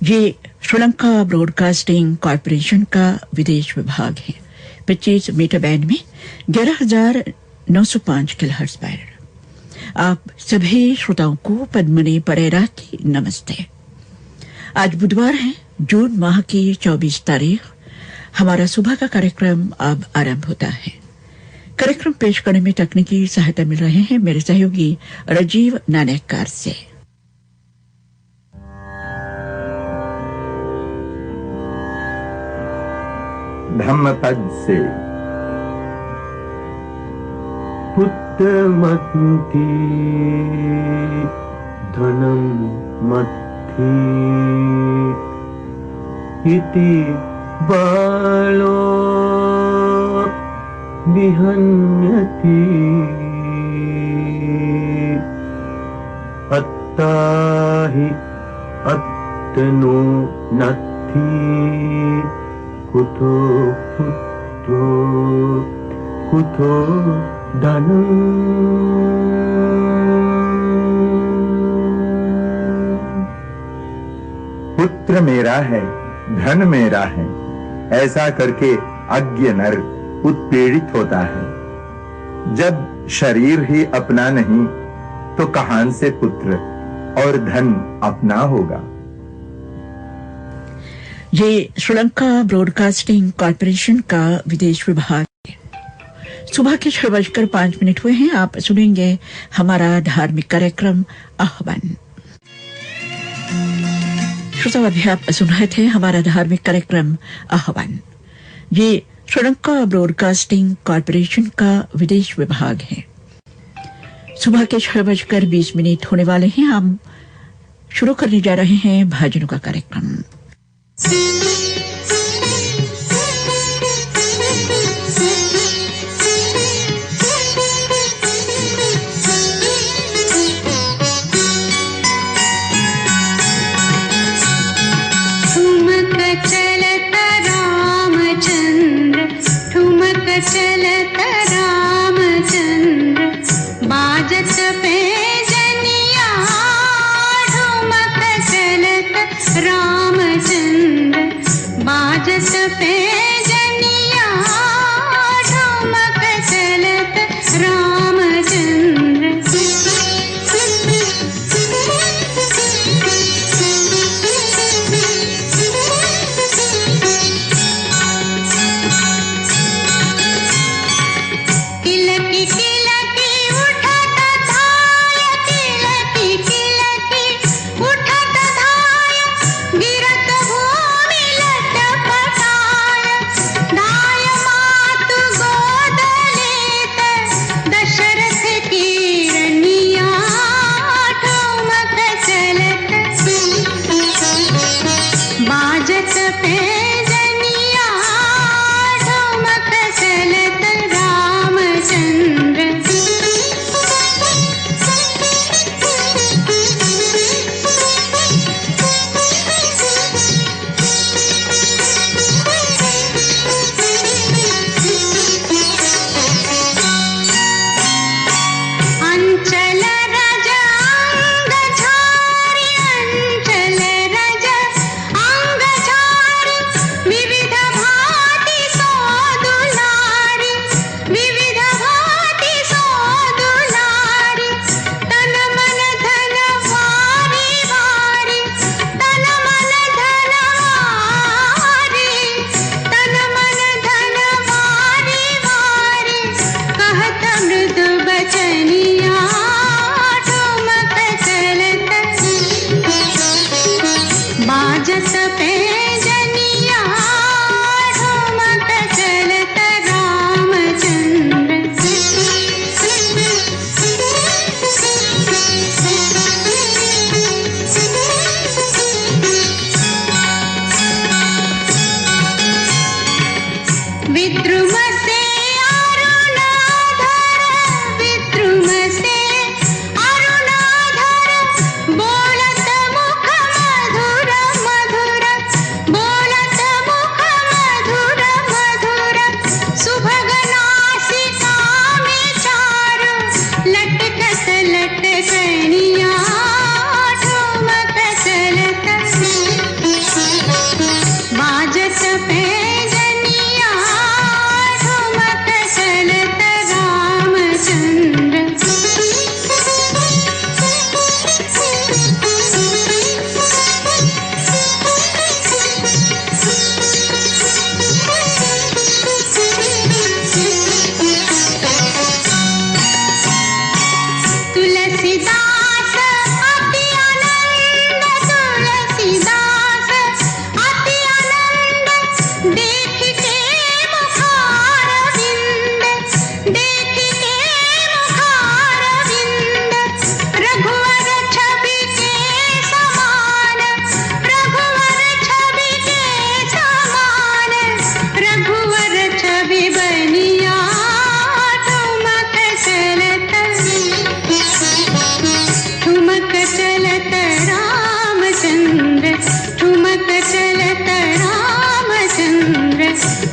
ये Sri Lanka broadcasting corporation का विदेश विभाग है। 25 मीटर बैंड में 11,905 किलोहर्ट्ज पर। आप सभी श्रोताओं को पद्मनी परेरा की नमस्ते। आज बुधवार है, जून माह की 24 तारीख। हमारा सुबह का कार्यक्रम अब आरंभ होता है। कार्यक्रम पेश करने में तकनीकी सहायता मिल रहे हैं मेरे सहयोगी राजीव नानेकर से। धम्मपद से पुत्रमती धनम मत्थि इति बालो विहन्यति अत्ताहि अत्तनो नत्थि कुतो पुत्रो कुतो धनम्। पुत्र मेरा है, धन मेरा है, ऐसा करके अज्ञ नर उत्पीड़ित होता है। जब शरीर ही अपना नहीं तो कहां से पुत्र और धन अपना होगा। ये श्रीलंका ब्रॉडकास्टिंग कॉरपोरेशन का विदेश विभाग है। सुबह के 6:05 हुए हैं। आप सुनेंगे हमारा धार्मिक कार्यक्रम आह्वान। श्रोता, अभी आप सुन रहे थे हमारा धार्मिक कार्यक्रम आह्वान। ये श्रीलंका ब्रॉडकास्टिंग कॉरपोरेशन का विदेश विभाग है। सुबह के 6:20 होने वाले हैं। हम शुरू करने जा रहे हैं भजनों का कार्यक्रम। चलत रामचंद्र बाजत पे जनिया ठुमक चलत रामचंद्र बाजत पे जनिया ठुमक चलत रामचंद्र।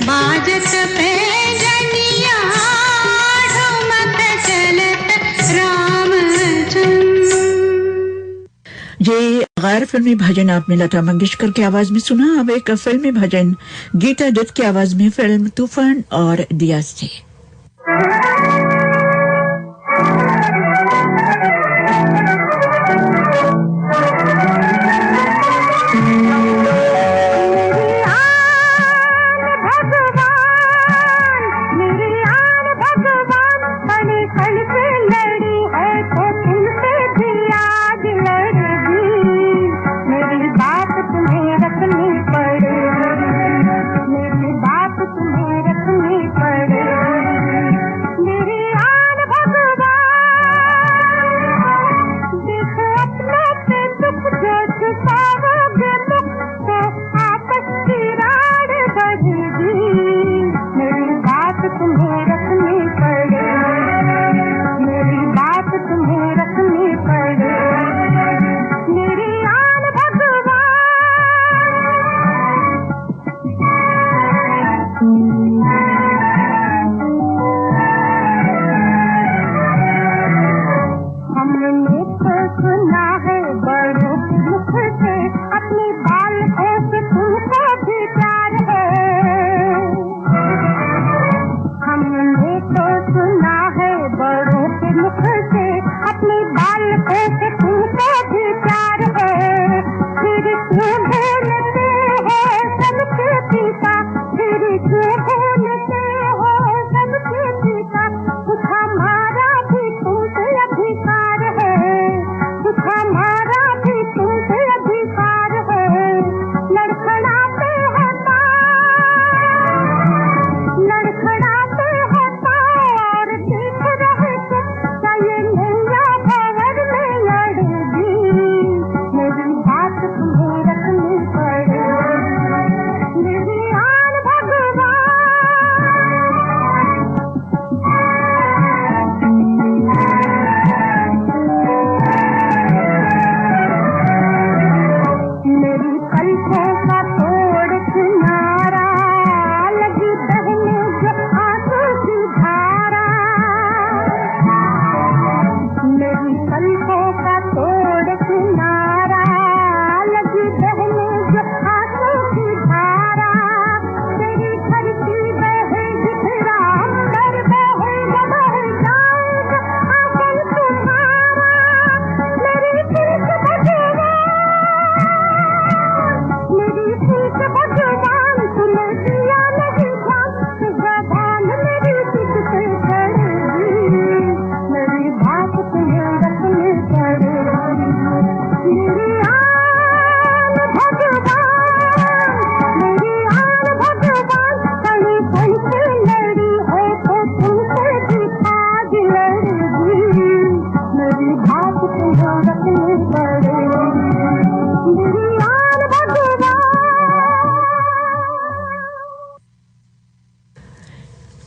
बाजत पे जनिया ठुमक चलत रामचंद्र। ये गैर फिल्मी भजन आपने लता मंगेशकर की आवाज में सुना। अब एक फिल्मी भजन गीता दत्त की आवाज में फिल्म तूफान और दिया से।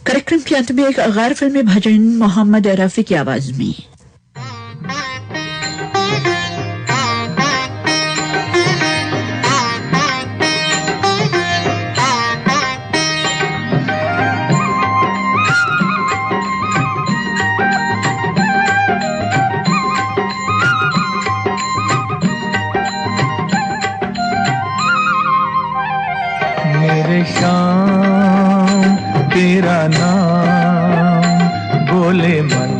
कार्यक्रम के अंत में एक गैर फिल्मी भजन मोहम्मद रफी की आवाज में। मेरे शाम तेरा नाम बोले मन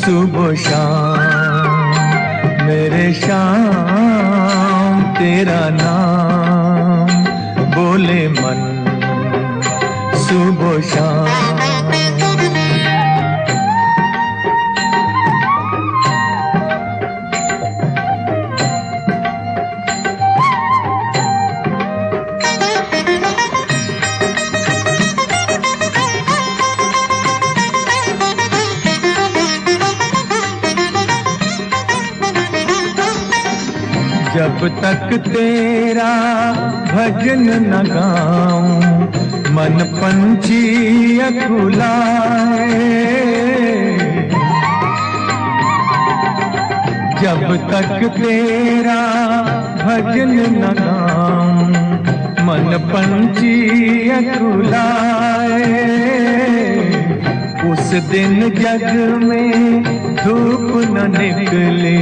सुबह शाम। मेरे शाम तेरा नाम बोले मन सुबह शाम। जब तक तेरा भजन न गाऊं मन पंछी अकुलाए। जब तक तेरा भजन न गाऊं मन पंछी अकुलाए। उस दिन जग में धूप न निकले,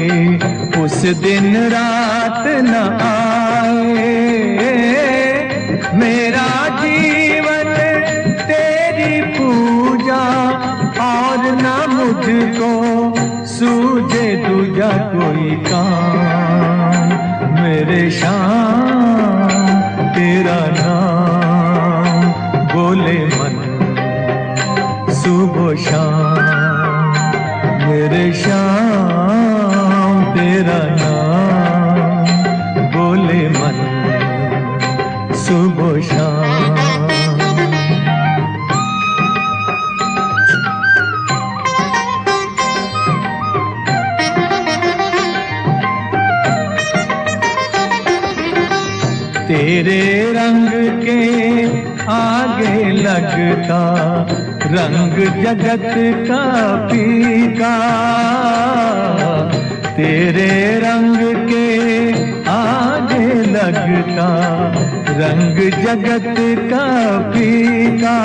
उस दिन रात न आए। मेरा जीवन तेरी पूजा और न मुझको सूझे दूजा कोई काम। मेरे शाम तेरा नाम बोले मन सुबह शाम। मेरे शाम तेरा नाम बोले मन सुबह शाम। तेरे रंग के आगे लगता रंग जगत का फीका। तेरे रंग के आगे लगता रंग जगत का फीका।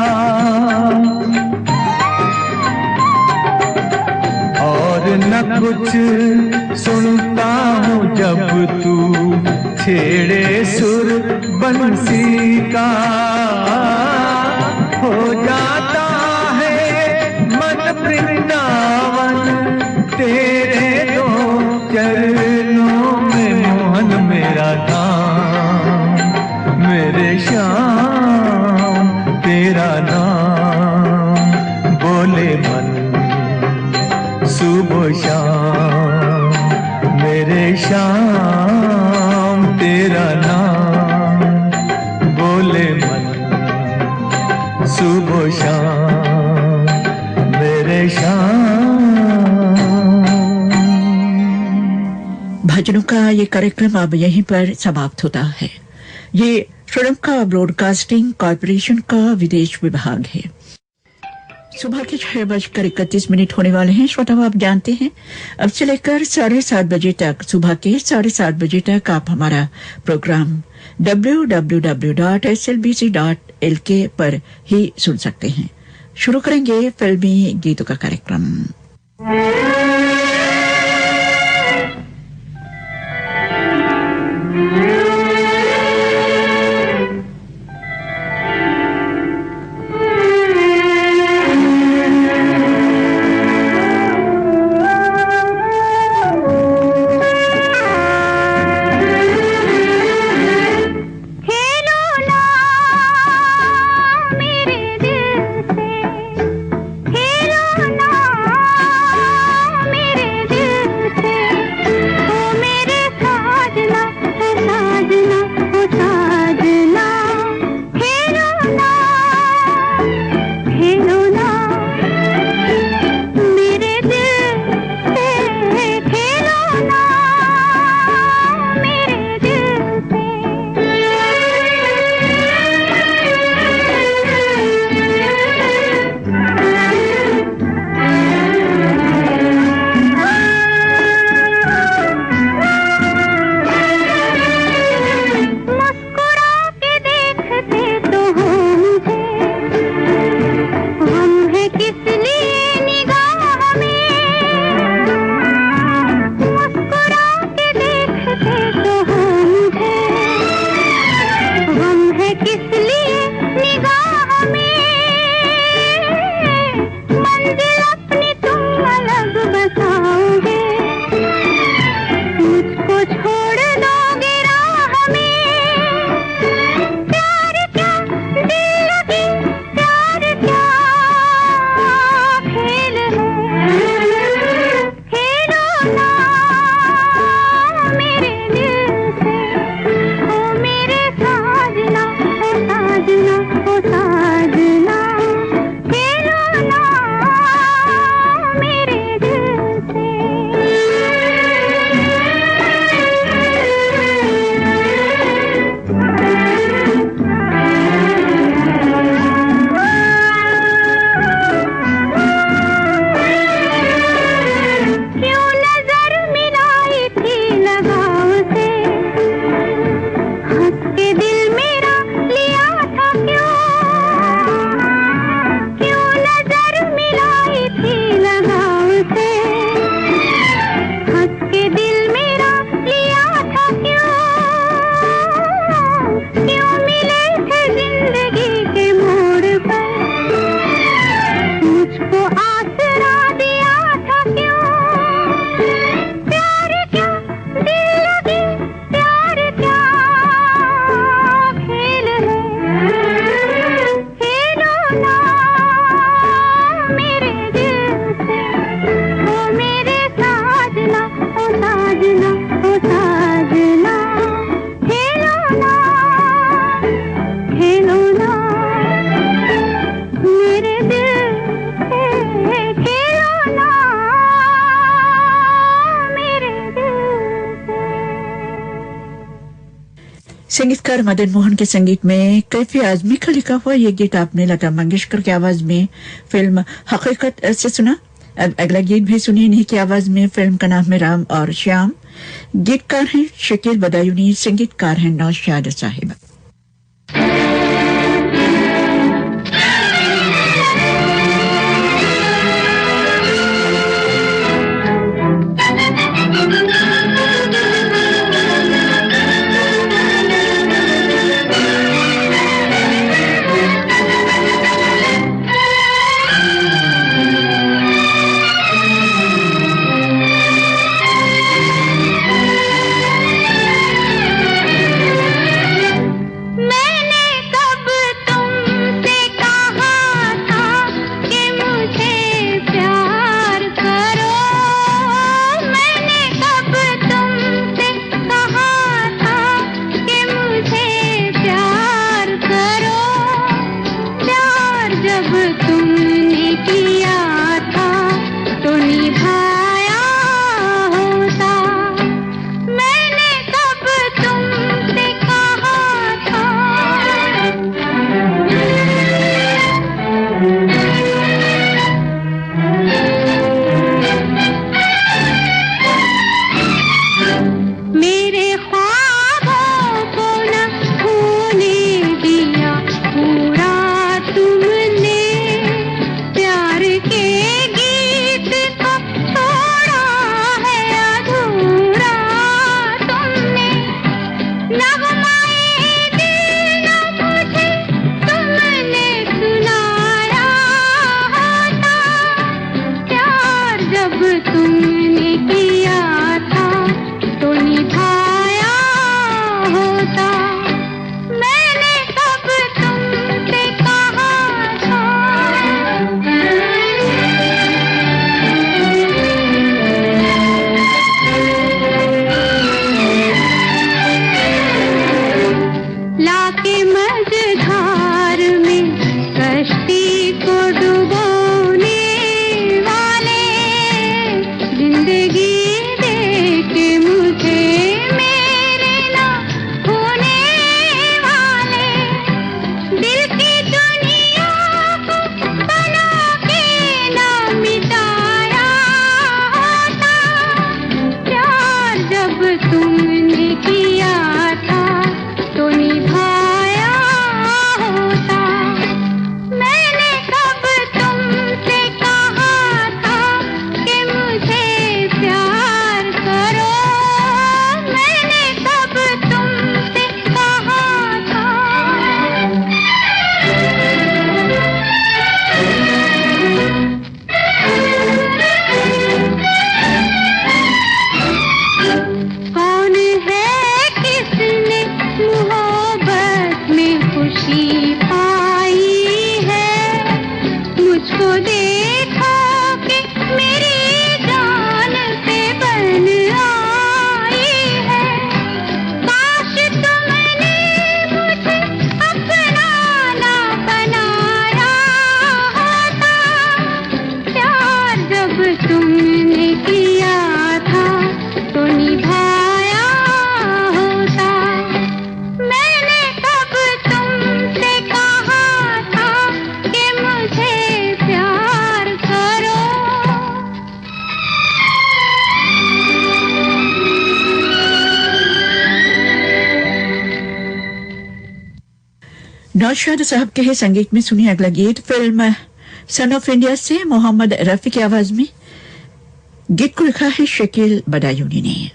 और न कुछ सुनता हूँ जब तू छेड़े सुर बंसी का। हो जाता है मन वृंदावन तेरे दो चरणों में मोहन मेरा धाम। मेरे श्याम तेरा नाम बोले मन सुबह शाम। मेरे श्याम तेरा नाम बोले मन सुबह शाम। मेरे श्याम। भजनों का ये कार्यक्रम अब यहीं पर समाप्त होता है। ये श्रीलंका ब्रॉडकास्टिंग कॉरपोरेशन का विदेश विभाग है। सुबह के 6:31 होने वाले हैं। श्रोताओं, आप जानते हैं अब से लेकर 7:30 बजे तक, सुबह के 7:30 बजे तक आप हमारा प्रोग्राम www.slbc.lk पर ही सुन सकते हैं। शुरू करेंगे फिल्मी गीतों का कार्यक्रम। मेरे संगीतकार मदन मोहन के संगीत में कैफी आजमी का लिखा हुआ ये गीत आपने लता मंगेशकर की आवाज में फिल्म हकीकत से सुना। अब अगला गीत भी सुनिए इन्हीं की आवाज में। फिल्म का नाम है राम और श्याम। गीतकार हैं शकील बदायूनी, संगीतकार हैं नौशाद साहिब। नौशाद साहब के है संगीत में सुनिए अगला गीत फिल्म सन ऑफ इंडिया से मोहम्मद रफी की आवाज में। गीत को लिखा है शकील बदायूनी ने।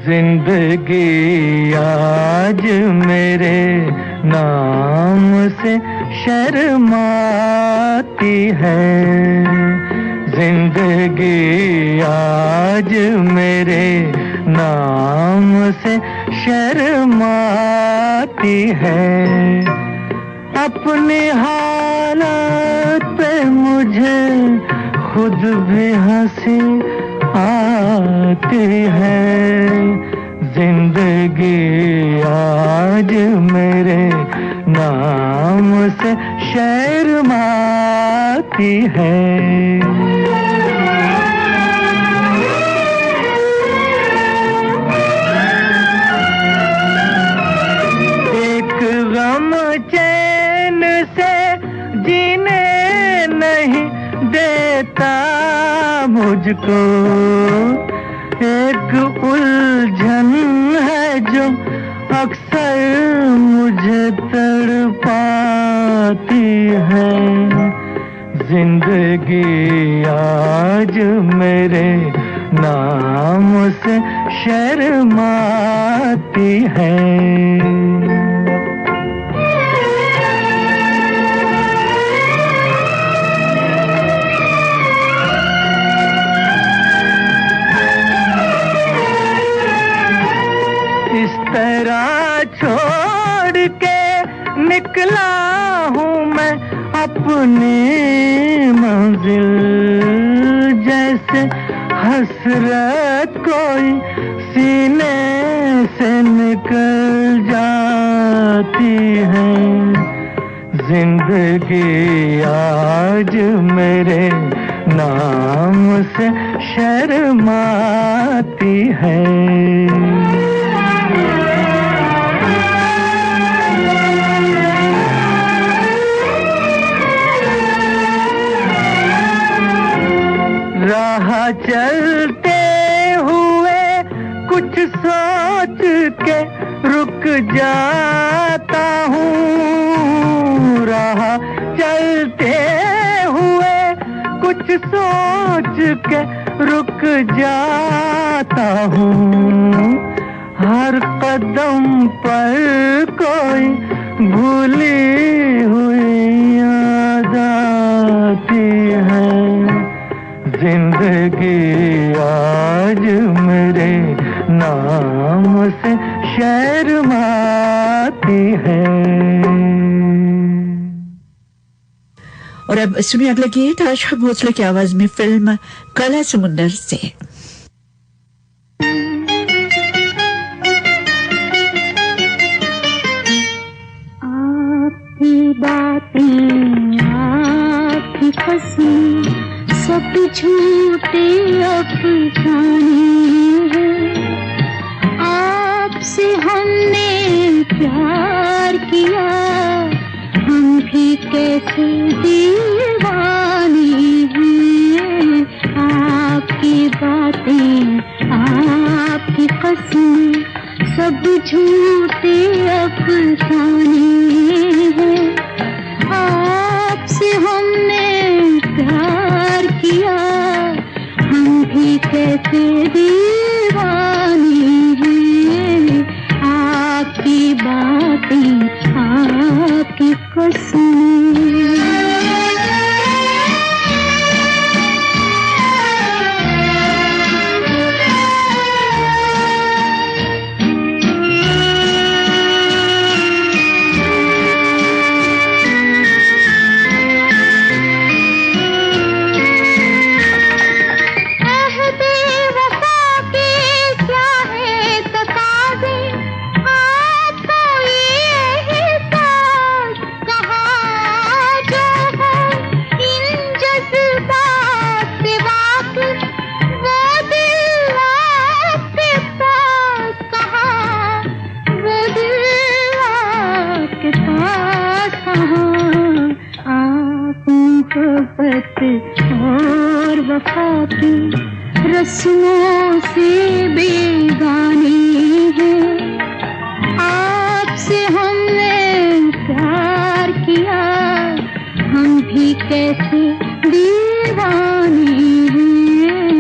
जिंदगी आज मेरे नाम से शर्माती है, जिंदगी आज मेरे नाम से शर्माती है। अपनी हालत पे मुझे खुद भी हंसी आती है। जिंदगी आज मेरे से शर्माती है। एक गम चैन से जीने नहीं देता मुझको, एक उलझन है जो अक्सर मुझे तड़पाती है। जिंदगी आज मेरे नाम से शर्माती है। इस तरह छोड़ के निकला हूँ मैं अपनी मंजिल, जैसे हसरत कोई सीने से निकल जाती है। जिंदगी आज मेरे नाम से शर्माती है। राह चलते हुए कुछ सोच के रुक जाता हूँ, राह चलते हुए कुछ सोच के रुक जाता हूँ। हर कदम पर कोई भूली हुई याद आती है। जिंदगी आज मेरे नाम से शर्माती है। और अब सुनिए अगला गीत आशा भोसले की आवाज में फिल्म काला समुंदर से। आपकी बातें आपकी कसम सब झूठे अफसाने हैं। आपसे हमने प्यार किया, हम भी कैसे दीवाने हैं। आपकी बातें आपकी कसम सब झूठे अफसाने हैं। आपसे हमने प्यार किया, हम भी कैसे दीवाने हैं। आपकी बातें आपकी कसम। और वफा की रस्मों से बेगाने हैं। आपसे हमने प्यार किया, हम भी कैसे दीवाने हैं।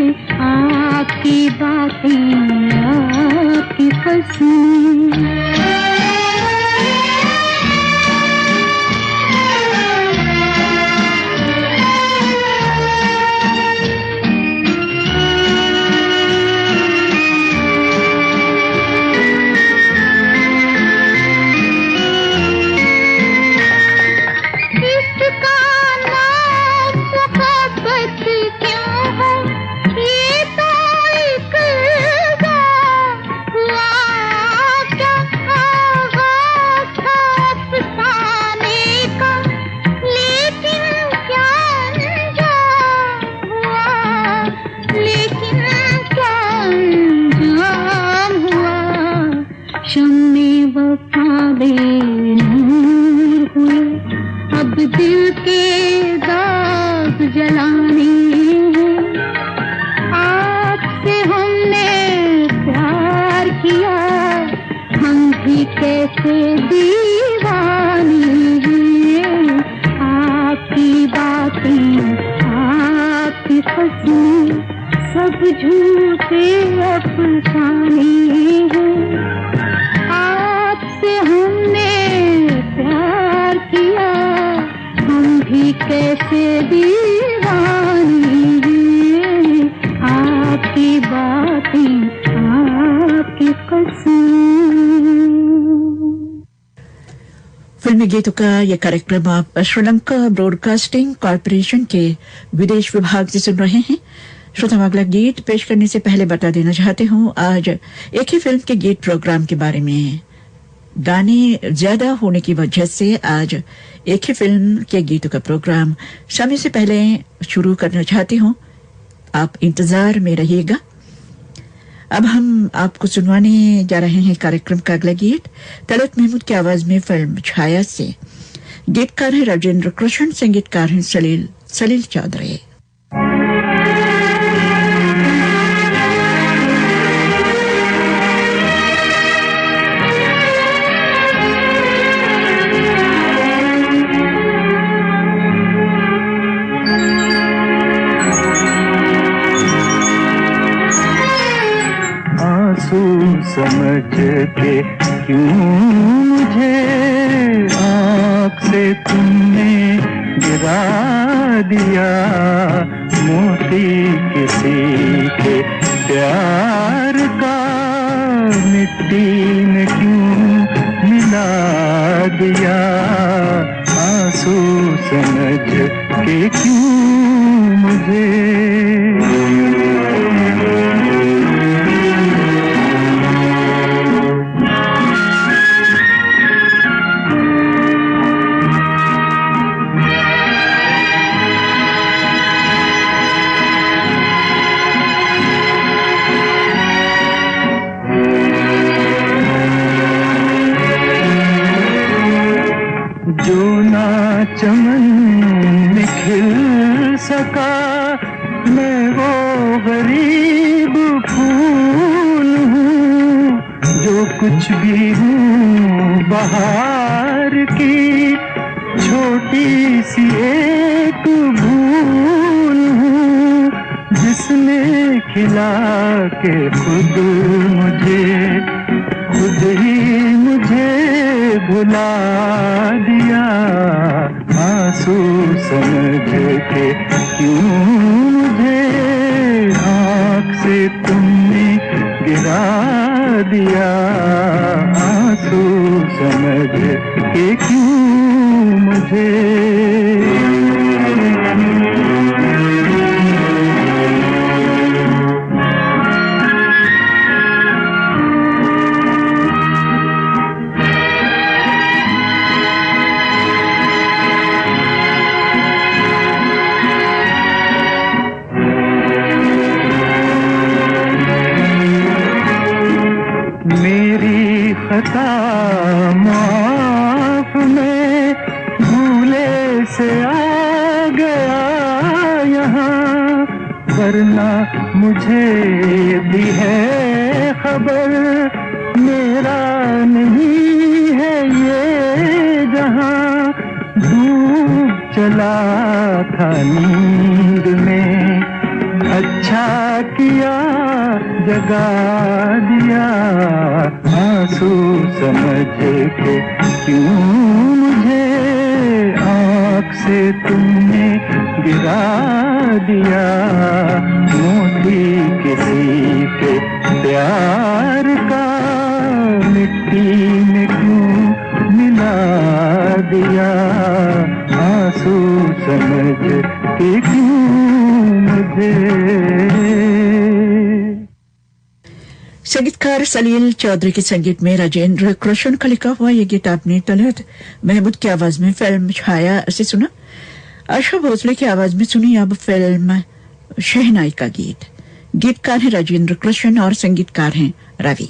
आपकी बातें आपकी कसम। शम्मे वफा बेनूर हुए, अब दिल के दाग जलाने हैं। आपसे हमने प्यार किया, हम भी कैसे दीवाने हैं। आपकी बातें, आपकी कसमें, सब झूठे अफसाने हैं। आपसे हमने प्यार किया, हम भी कैसे दीवाने हैं। आपकी बातें, आपकी कसमें। फिल्मी गीतों का यह कार्यक्रम आप श्रीलंका ब्रॉडकास्टिंग कॉर्पोरेशन के विदेश विभाग से सुन रहे हैं। श्रोताओं, अगला गीत पेश करने से पहले बता देना चाहते हूँ, आज एक ही फिल्म के गीत प्रोग्राम के बारे में। गाने ज्यादा होने की वजह से आज एक ही फिल्म के गीतों का प्रोग्राम समय से पहले शुरू करना चाहती हूँ। आप इंतजार में रहिएगा। अब हम आपको सुनवाने जा रहे हैं कार्यक्रम का अगला गीत तलत महमूद की आवाज में फिल्म छाया से। गीतकार है राजेंद्र कृष्ण, संगीतकार हैं सलील चौधरी। समझ के क्यों मुझे आँख से तुमने गिरा दिया, मोती किसी के प्यार का मिट्टी में क्यों मिला दिया। आंसू समझ के क्यों मुझे चमन में खिल सका, मैं वो गरीब फूल हूँ जो कुछ भी हूँ बहार की छोटी सी एक भूल हूँ, जिसने खिला के खुद ही मुझे भुला दिया। आंसू समझ के क्यों मुझे आँख से तुमने गिरा दिया। आंसू समझ के क्यों मुझे माफ में भूले से आ गया यहाँ, वरना मुझे भी है खबर मेरा नहीं है ये जहाँ। डूब चला था नींद में, अच्छा किया जगा दिया। आंसू समझ के क्यों मुझे आँख से तुमने गिरा दिया। मोती किसी के प्यार का मिट्टी में क्यों मिला दिया। आंसू समझ के क्यों मुझे। संगीतकार सलील चौधरी के संगीत में राजेंद्र कृष्ण का लिखा हुआ ये गीत आपने तलत महमूद की आवाज में फिल्म छाया से सुना। आशा भोसले की आवाज में सुनी अब फिल्म शहनाई का गीत। गीतकार है राजेंद्र कृष्ण और संगीतकार हैं रवि।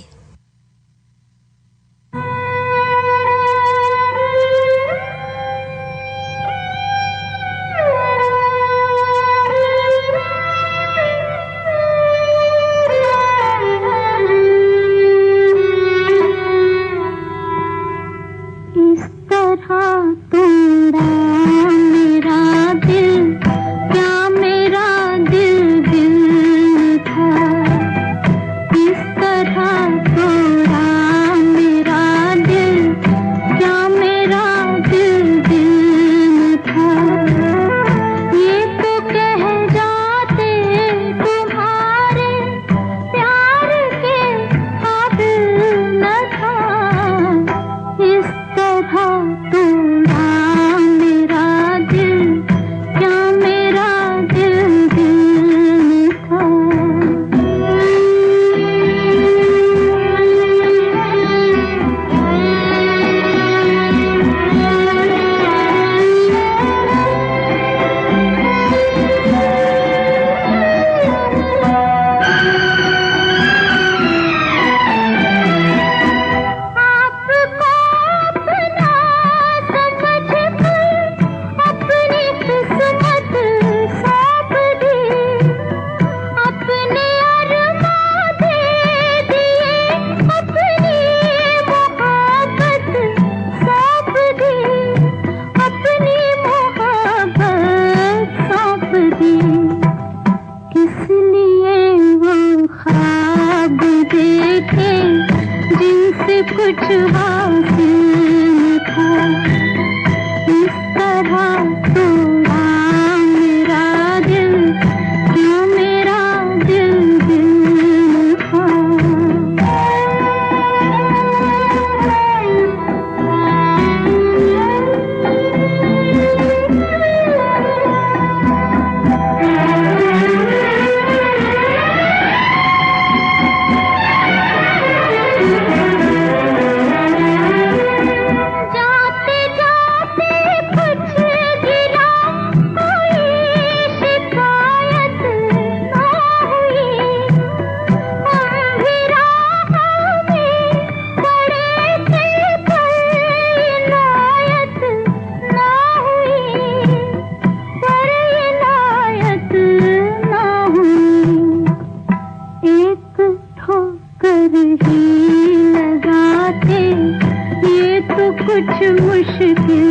कुछ मुश्किल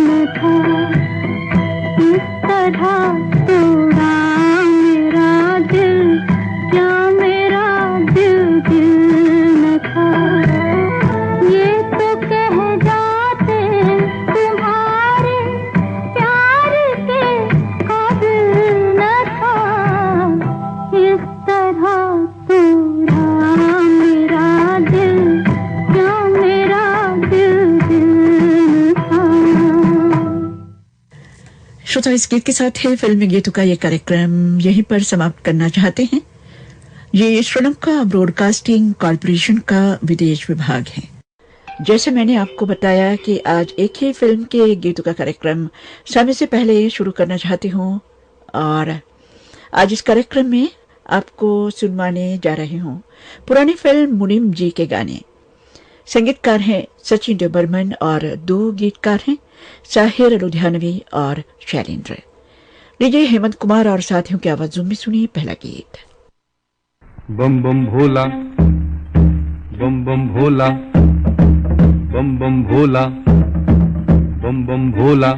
न था, इस तरह तोड़ा मेरा दिल, क्या मेरा दिल दिल न था। ये तो कह जाते तुम्हारे प्यार के काबिल न था, इस तरह तोड़ा मेरा दिल, क्या मेरा दिल दिल था। श्रोता, इस गीत के साथ ही फिल्मी गीतों का ये कार्यक्रम यहीं पर समाप्त करना चाहते हैं। ये श्रीलंका ब्रॉडकास्टिंग कॉर्पोरेशन का विदेश विभाग है। जैसे मैंने आपको बताया कि आज एक ही फिल्म के गीतों का कार्यक्रम समय से पहले शुरू करना चाहती हूँ, और आज इस कार्यक्रम में आपको सुनवाने जा रही हूँ पुरानी फिल्म मुनीम जी के गाने। संगीतकार हैं सचिन देव बर्मन और दो गीतकार हैं साहिर लुधियानवी और शैलेंद्र। लीजिए हेमंत कुमार और साथियों की आवाजों में सुनिए पहला गीत। बम बम भोला, बम बम भोला, बम बम भोला, बम बम भोला।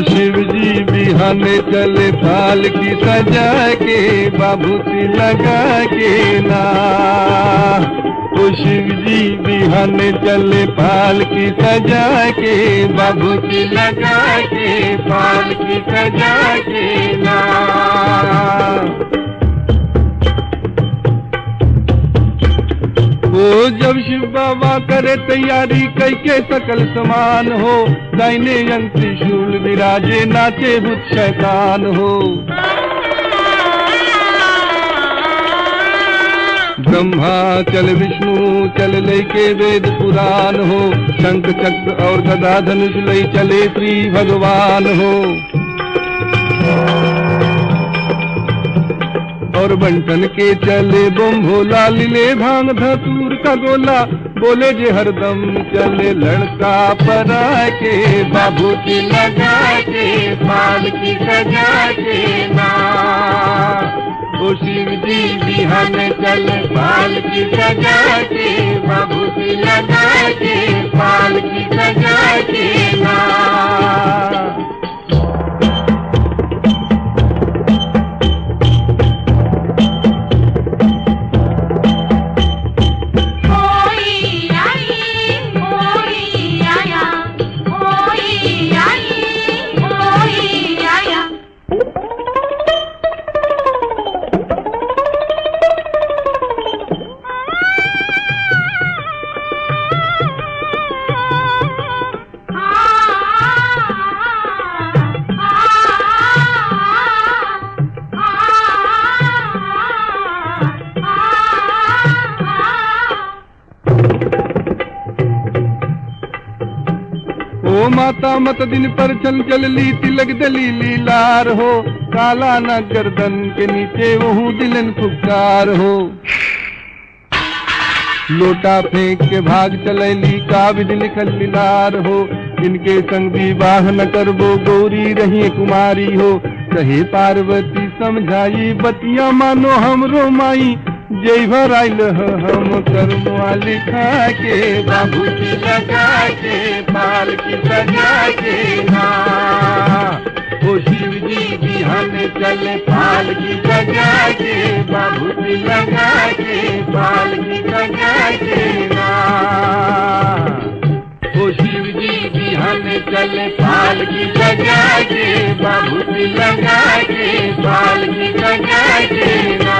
शिव जी बिहाने चले थाल की सजा के, बाबूती लगा के ना। ओ शिव जी बिहाने चले पाल की सजा के, बाबूती लगा के पाल की सजा के ना। ओ जब शिव बाबा करे तैयारी कई के सकल समान हो, दाहिने अंग त्रिशूल विराजे नाचे भूत शैतान हो। ब्रह्मा चल विष्णु चल लई के वेद पुराण हो, शंख चक्र और गदा धनुष लई चले श्री भगवान हो। और बंटन के चले बम भोला, लीले भांग धतूर का गोला, बोले जे हरदम चले लड़का परा के, बाबूती लगा के पाल की सजा के ना। ओ शिव जी बिहान चले पाल की सजा के, बाबूती लगा के पाल की सजा के ना। माता मत दिन पर चल चल ली तिलक दलीली लार हो, काला न गर्दन के नीचे वहू दिलन फुकार हो। लोटा फेंक के भाग चलैली का विधि लिखल लीलार हो, इनके संग विवाह न करबो गौरी रही कुमारी हो। कहे पार्वती समझाई बतिया मानो हमरो माई, जय भर आइल हम कर्मवा लिखा के, बाबूजी लगा के पाल की सजा के ना। ओ शिव जी बिहान चले पाल की सजा के, बाबूजी लगा के पाल की सजा के ना। ओ शिव जी बिहान चले पाल की सजा के, बाबूजी लगा के पाल की सजा के ना।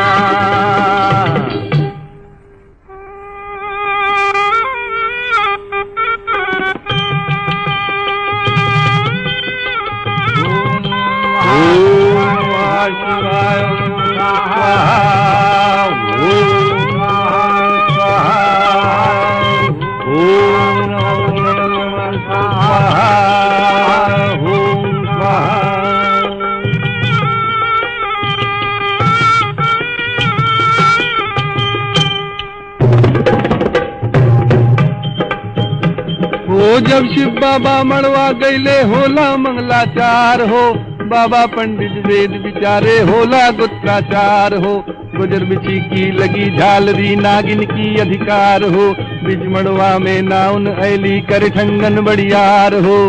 ओ जब शिव बाबा मड़वा गईले होला मंगलाचार हो, बाबा पंडित वेद विचारे होला गुत्राचार हो, गुजर बिछी की लगी झालरी नागिन की अधिकार हो, बिज मड़वा में नाउन ऐली कर ठंगन बड़ियार हो।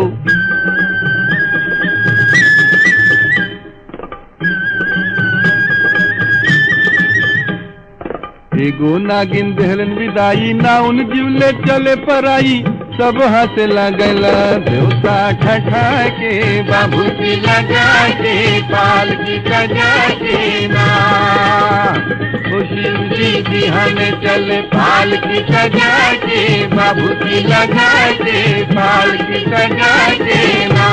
एगो नागिन दहलन विदाई, नाउन जीवले चले पराई, सब हंसे लगल देवता ठठा के, बाबूजी लगा के पाल की सजा के ना, शिव जी बिहाने चले पाल की सजा के, बाबूजी लगा के पाल की सजा के ना।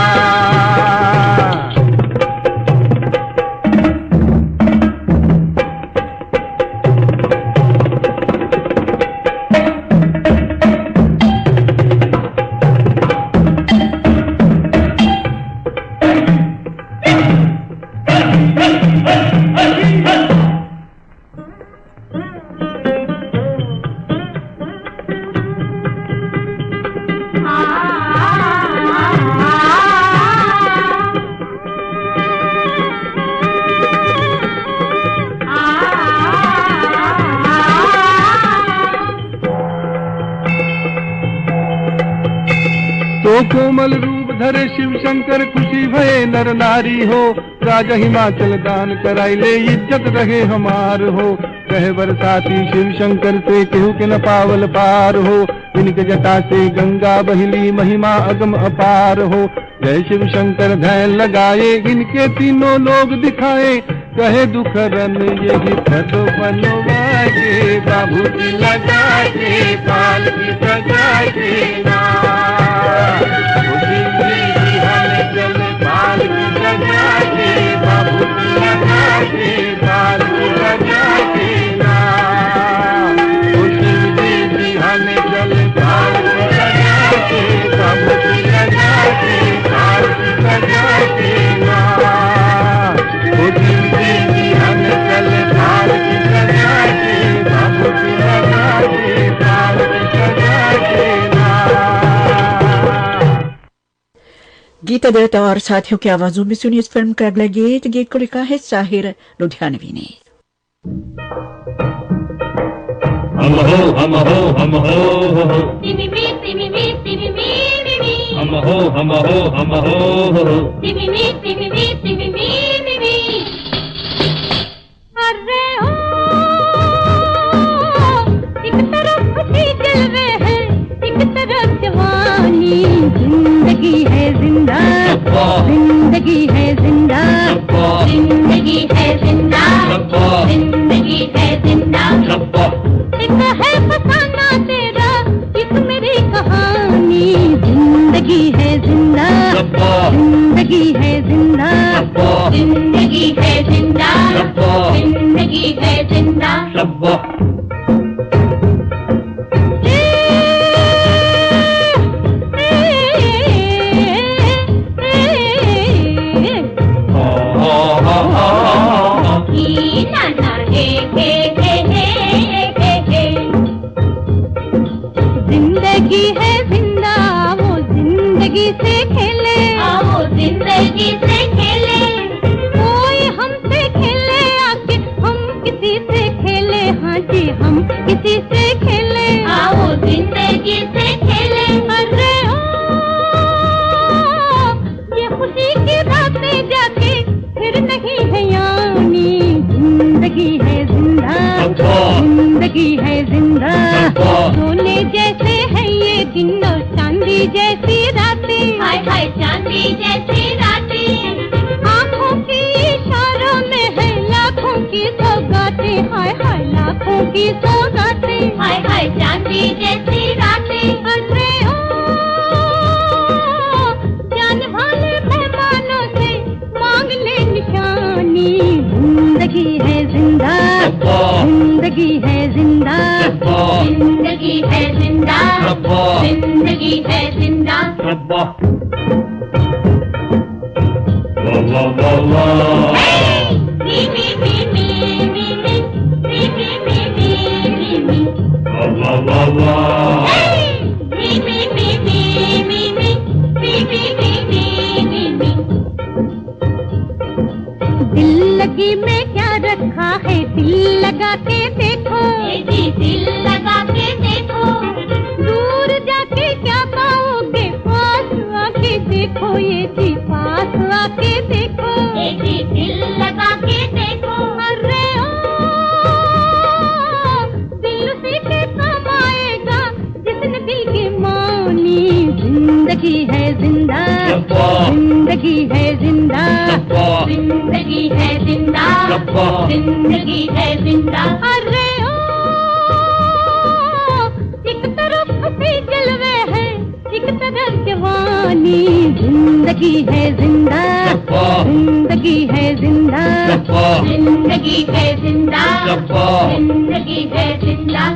तो कोमल रूप धरे शिव शंकर खुशी भये नर नारी हो, राजा हिमाचल दान कराइले इज्जत रहे हमार हो, कहे बरसाती शिव शंकर से केहू के न पावल पार हो, इनके जटा से गंगा बहिली महिमा अगम अपार हो, जय शिव शंकर ध्यान लगाए इनके तीनों लोग दिखाए, कहे दुख रन यही पद बनवाए, बाबूजी लगा के पाल की सजा के ना, चल पाल की सजा के, बाबूजी लगा के पाल की सजा के ना, शिव जी बिहाने चल पाल की सजा के, बाबूजी लगा के पाल की सजा के ना, शिव जी बिहाने चल पाल की सजा के, बाबूजी लगा के पाल की सजा के ना। गीता दत्त और साथियों की आवाजों में सुनी इस फिल्म का अगला गीत। गीत को लिखा है साहिर लुधियानवी ने। हम हो हम हो हम हो हम हो हम हो हम हो अरे ओ एक तरफ खुशी जलवे है, एक तरफ जवानी, जिंदगी है जिंदा, जिंदगी है जिंदा, जिंदगी है जिंदा, जिंदगी है जिंदा, एक है फसाना तेरा, एक मेरी कहानी, जिंदगी है जिंदा, जिंदगी है जिंदा, जिंदगी है जिंदा, जिंदगी है जिंदा। जिंदगी है जिंदा, वो जिंदगी से खेले, वो जिंदगी से खेले, कोई हमसे खेले आके हम किसी से खेले, हाँ जी हम किसी से खेले, वो जिंदगी से खेले। अरे ये खुशी की रातें जाके फिर नहीं है यानी, जिंदगी है जिंदा, जिंदगी है जिंदा, सोने जैसे है ये दिन और चांदी जैसी रातें, हाय हाय चांदी जैसी रातें, आँखों की इशारों में है लाखों की सौगातें, हाय हाय लाखों की सौगातें, हाय हाय चांदी जैसी रातें। अरे ओ जान वाले मेहमानों से मांग ले निशानी, जिंदगी है जिंदा, जिंदगी है जिंदा, जिंदगी है जिंदा, जिंदगी है जिंदा। जिंदगी में क्या रखा है, दिल लगा के देखो, जी दिल लगा के देखो। दूर जाके क्या पाओगे, पास आके देखो, ये जी पास आके देखो, जी दिल लगा के देखो। अरे ओ दिल उसी के काम आएगा जिसने दिल की मानी। जिंदगी है जिंदा, जिंदगी है जिंदा, जिंदगी है जिंदा, जिंदगी है जिंदा। अरे ओ एक तरफ हंसी जलवे है, एक तरफ जवानी। जिंदगी है जिंदा, जिंदगी है जिंदा, जिंदगी है जिंदा, जिंदगी है जिंदा।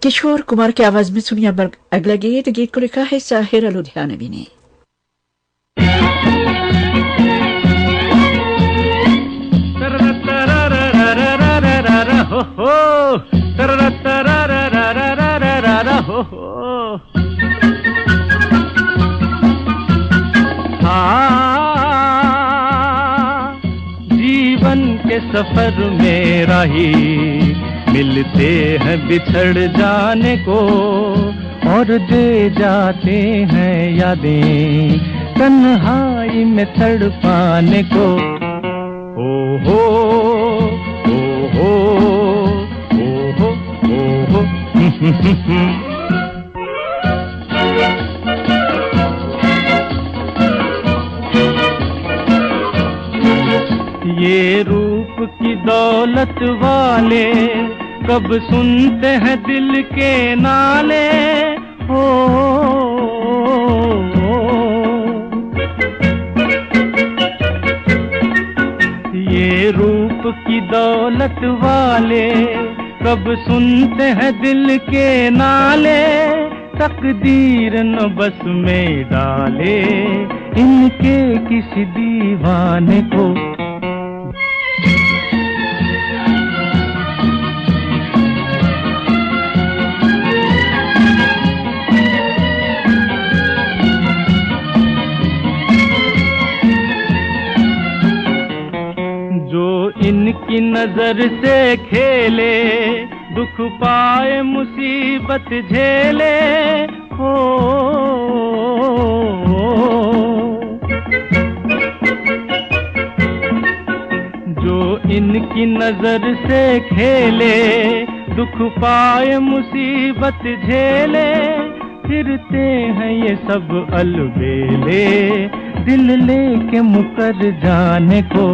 किशोर कुमार की आवाज में सुनिए अगला गीत। गीत को लिखा है साहिर लुधियानवी ने। जीवन के सफर में राही मिलते हैं बिछड़ जाने को, और दे जाते हैं यादें तन्हाई में तड़पाने को। ओ हो ओ हो ओ हो ओ हो। ये रूप की दौलत वाले कब सुनते हैं दिल के नाले। हो ये रूप की दौलत वाले कब सुनते हैं दिल के नाले। तकदीर न बस में डाले इनके किसी दीवाने को। इनकी नजर से खेले दुख पाए मुसीबत झेले। हो जो इनकी नजर से खेले दुख पाए मुसीबत झेले। फिरते हैं ये सब अलबेले दिल लेके मुकर जाने को।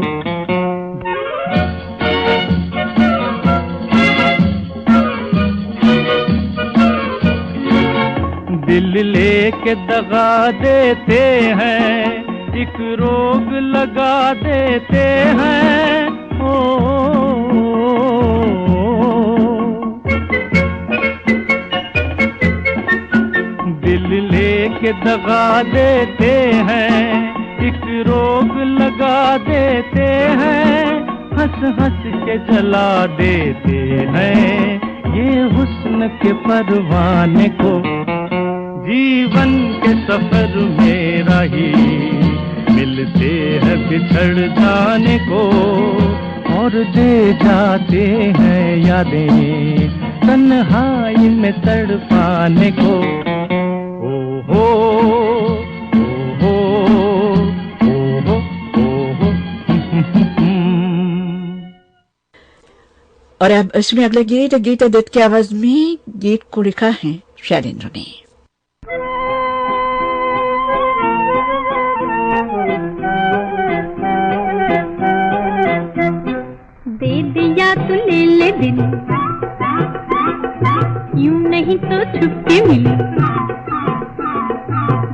दिल लेके दगा देते हैं, एक रोग लगा देते हैं। ओ दिल लेके दगा देते हैं, एक रोग लगा देते हैं। हंस हंस के जला देते हैं ये हुस्न के परवाने को। जीवन के सफर में राही मिलते हैं बिछड़ जाने को, और दे जाते हैं यादें तन्हाई में तड़पाने को। ओ हो ओ हो ओ हो ओ हो। और अब सुनिए अगला गीत। गीता दत्त की आवाज में गीत को लिखा है शैलेंद्र ने। दे दिया तूने ले दिल, यूं नहीं तो छुपके मिल।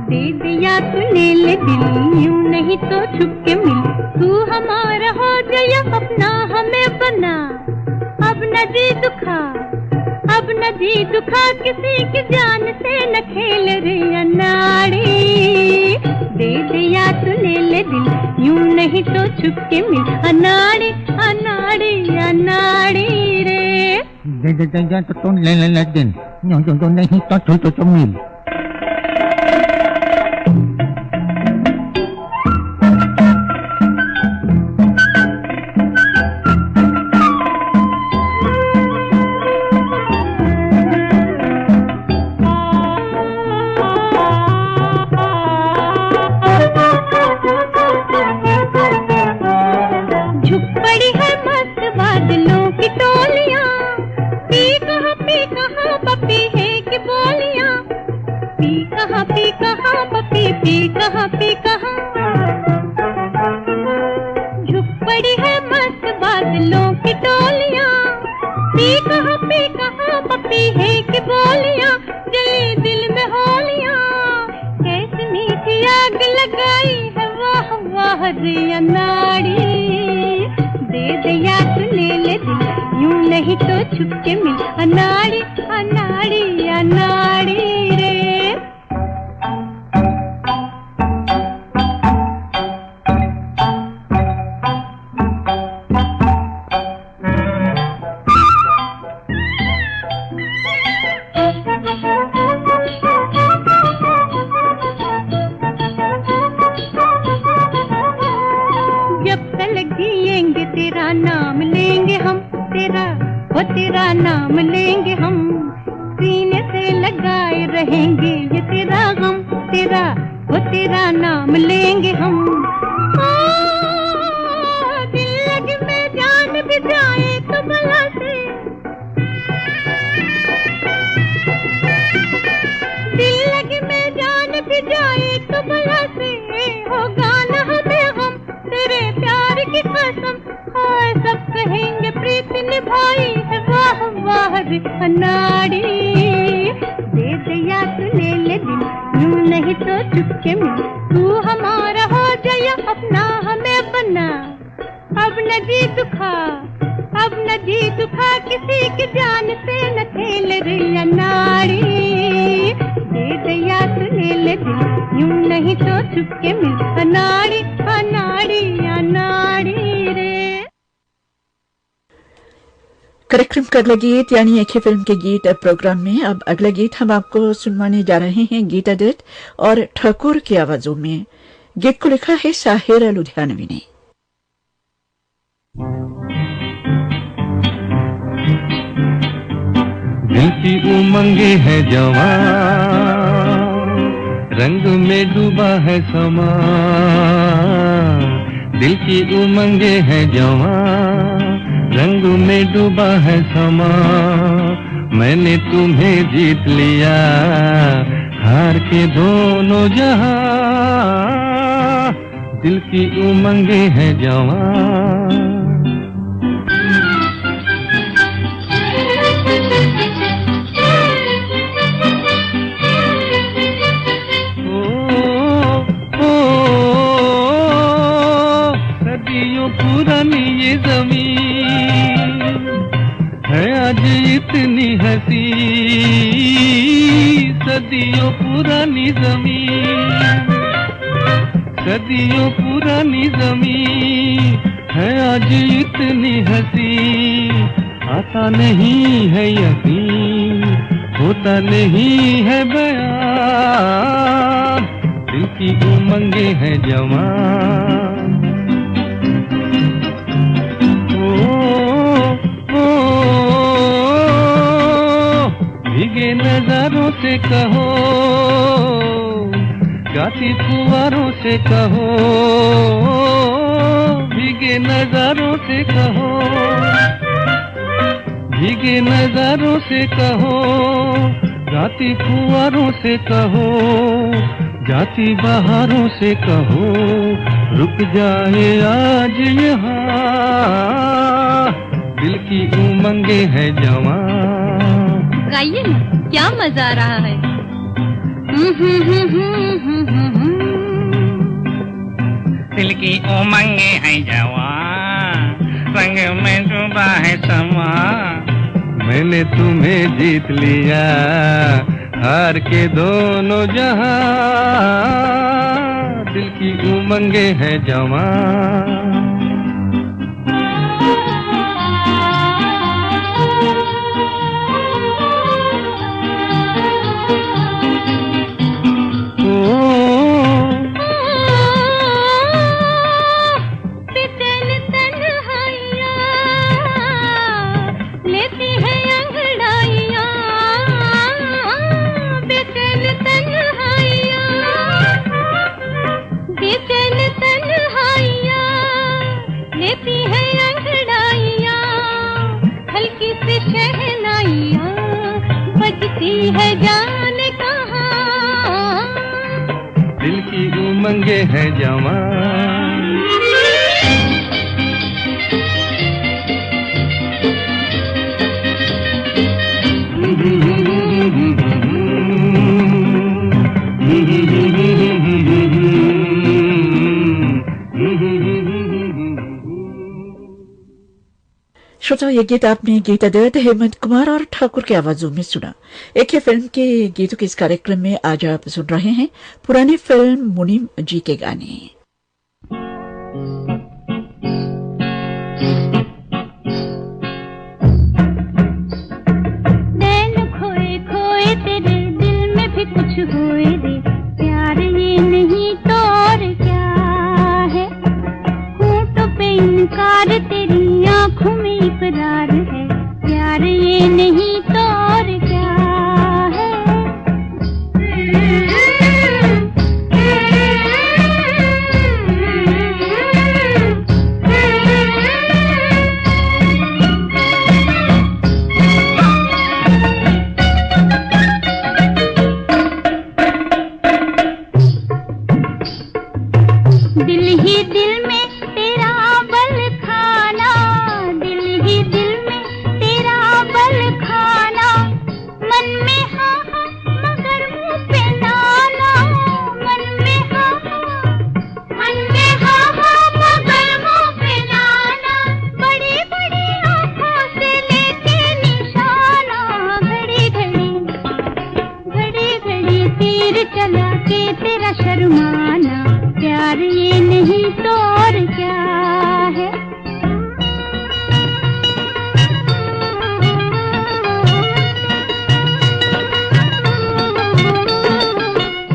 दे दिया तूने ले दिल, यूं नहीं तो छुपके मिल। तू हमारा हो गया अपना हमें बना। अब न जी दुखा, अब न जी दुखा, किसी की जान से न खेल रे अनाड़ी। दे दिया तूने ले दिल, यूं नहीं तो छुपके मिल। अनाड़ी अनाड़ी अनाड़ी रे। दे दे दे दे तो ले ले ले दिन, यूं यूं तो नहीं तो तो मिल। पपी कहाँ पपी है कि बोलियां, पी कहाँ पपी पी कहाँ झुक पड़ी है मस्त बादलों की टोलियां, पी कहाँ पपी है कि बोलियां, जले दिल में होलियां, कैसी मीठी आग लगाई है वाह वाह रे अनाड़ी, दे दे या तू ले ले दिल, यूं नहीं तो छुप के मिल, अनाड़ी अनाड़ी अनाड़ी रे। तेरा नाम लेंगे हम, तेरा नाम लेंगे हम, सीने से लगाए रहेंगे ये तेरा गम, तेरा नाम लेंगे हम। दिल लगे में जान भी जाए तो बला से, दिल लगे में जान भी जाए तो बला से, होगा ना हमें गम तेरे प्यार की कसम, सब कहेंगे प्रीत निभाई है वाह वाह रे अनाड़ी, दे दे या तू ले ले दिल, यूं नहीं तो चुपके मिल, तू हमारा हो जाए अपना हमें बना, अब न जी दुखा किसी की जान से न खेल रे अनाड़ी, दे दे या तू ले ले दिल, यूं नहीं तो चुपके मिल, अनाड़ी अनाड़ी अनाड़ी रे। कार्यक्रम का अगला गीत यानी एक ही फिल्म के गीत प्रोग्राम में अब अगला गीत हम आपको सुनवाने जा रहे हैं गीता दत्त और ठाकुर की आवाजों में। गीत को लिखा है साहिर लुधियानवी ने। दिल की उमंगे है जवान, रंग में डूबा है समा, दिल की उमंगे है जवान, रंग में डूबा है समा, मैंने तुम्हें जीत लिया हार के दोनों जहां, दिल की उमंगे है जवान। सदियों पुरानी ये जमीन है आज इतनी हंसी, सदियों पुरानी जमीन, सदियों पुरानी जमीन है आज इतनी हंसी, आता नहीं है यकीन, होता नहीं है बयान, दिल की उमंगे है जवान। भीगे नजारों से कहो, गाती फुवारों से कहो, भीगे नजारों से कहो, भीगे नजारों से कहो, गाती फुवारों से कहो, जाती बहारों से कहो, रुक जाए आज यहाँ, दिल की उमंगे है जवान। गाइए ना, क्या मजा आ रहा है। दिल की उमंगे है जवान, रंग में डूबा है समा, मैंने तुम्हें जीत लिया हार के दोनों जहां, दिल की उमंगे है जवान। दिखती है जाने कहाँ। दिल की उमंगे हैं जवान, श्रोताओं, ये गीत आपने गीत अद्वैत हेमंत कुमार और ठाकुर की आवाजों में सुना। एक ही फिल्म के गीतों के इस कार्यक्रम में आज आप सुन रहे हैं पुरानी फिल्म मुनीम जी के गाने। नैन खोए खोए तेरे दिल में भी कुछ होए रे, प्यार ये नहीं तो और क्या है। होठों पे इनकार तेरी आंखों में इकरार है, प्यार ये नहीं तो और क्या है। दिल ही दिल में तेरा बल खाना, दिल ही दिल में तेरा बल खाना। मन में हाँ हाँ मगर मुंह पे नाना, मन में हाँ हाँ, मन में हाँ हाँ मगर मुंह पे नाना। बड़ी बड़ी आँखों से लेके निशाना, घड़ी घड़ी घड़ी घड़ी तीर चला के तेरा शर्माना, प्यार ये नहीं तो और क्या है।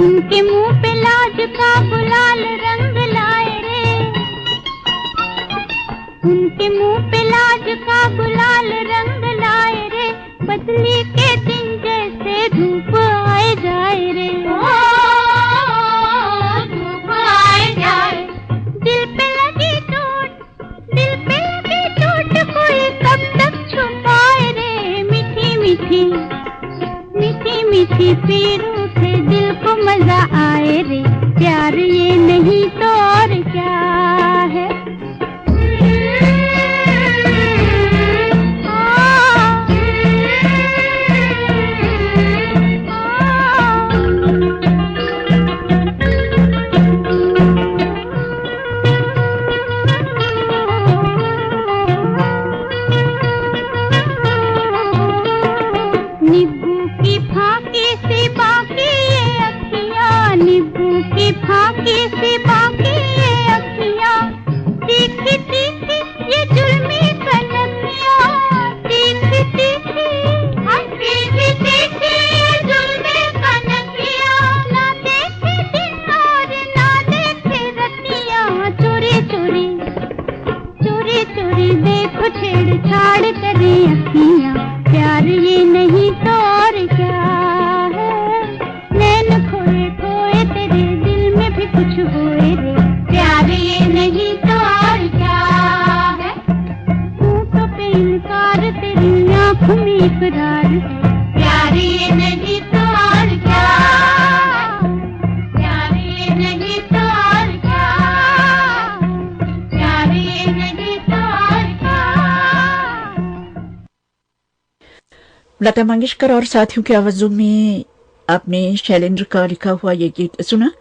उनके मुंह पे लाज का गुलाल रंग लाए रे, उनके मुंह पे लाज का गुलाल रंग लाए रे। बदली के दिन जैसे धूप आए जाए रे, धूप आए जाए। दिल पे लगी चोट, दिल पे लगी चोट कोई कब तक छुपाए रे। मीठी मीठी मीठी मीठी पीर उठे दिल को मजा आए रे, प्यार ये नहीं तो और क्या है। नींबू की फांकी सी बाकी ये अखियाँ, नींबू की फांकी सी बाकी ये अखियाँ। तीखी तीखी ये जुल्मी कनखियाँ, तीखी तीखी तीखी तीखी ये जुल्मी कनखियाँ। ना देखे दिन और ना देखे रतियाँ, चोरी चोरी चोरी चोरी देखो छेड़छाड़ करे अखियाँ, प्यार ये नहीं तो और क्या है। नैन खोए खोए तेरे दिल में भी कुछ होए रे, प्यार ये नहीं तो और क्या है। होठों पे इनकार तेरी आंखों में इकरार है, प्यार ये नहीं तो और क्या, प्यार ये नहीं तो और क्या, प्यार ये नहीं तो और क्या। लता मंगेशकर और साथियों की आवाजों में आपने शैलेंद्र का लिखा हुआ ये गीत सुना।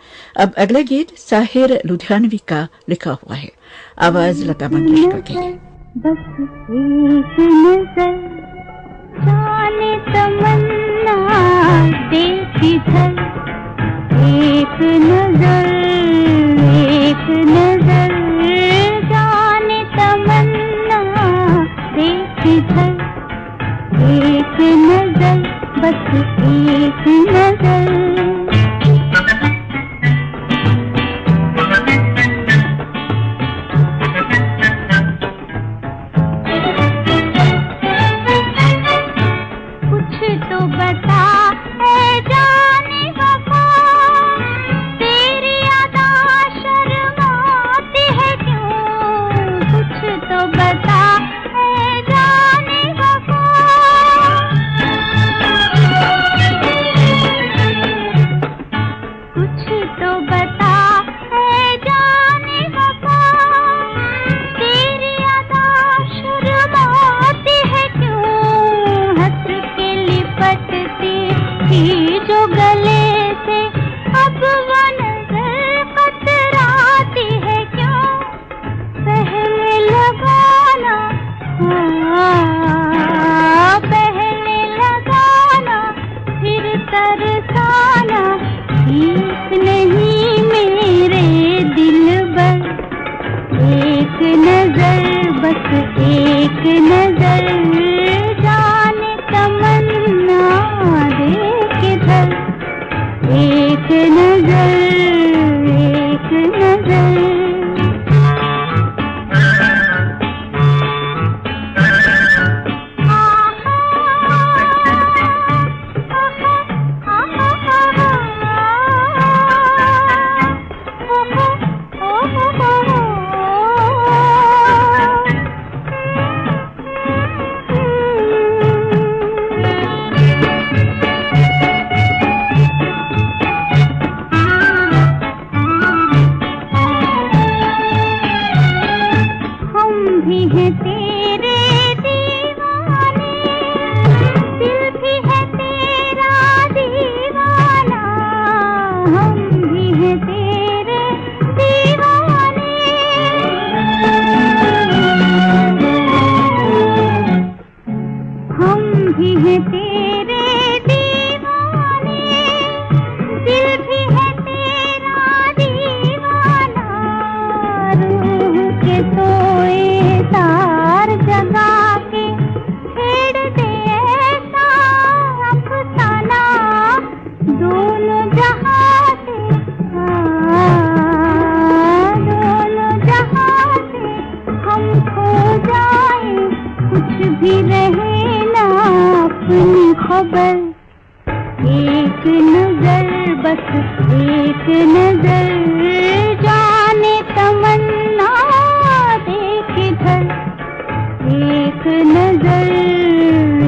अब अगला गीत साहिर लुधियानवी का लिखा हुआ है, आवाज लता मंगेशकर की। बस एक नजर जाने तमन्ना देख इधर, एक नजर जाने तमन्ना देख इधर, एक नजर बस एक नजर। कुछ तो बता है जाने वफा, तेरी अदा शर्माती है क्यों। कुछ तो बता है जाने वफा, दोनों जहां से दोनों जहां से हम खो जाए, कुछ भी रहे ना अपनी खबर। एक नजर बस एक नजर, जाने तमन्ना देख इधर। एक नजर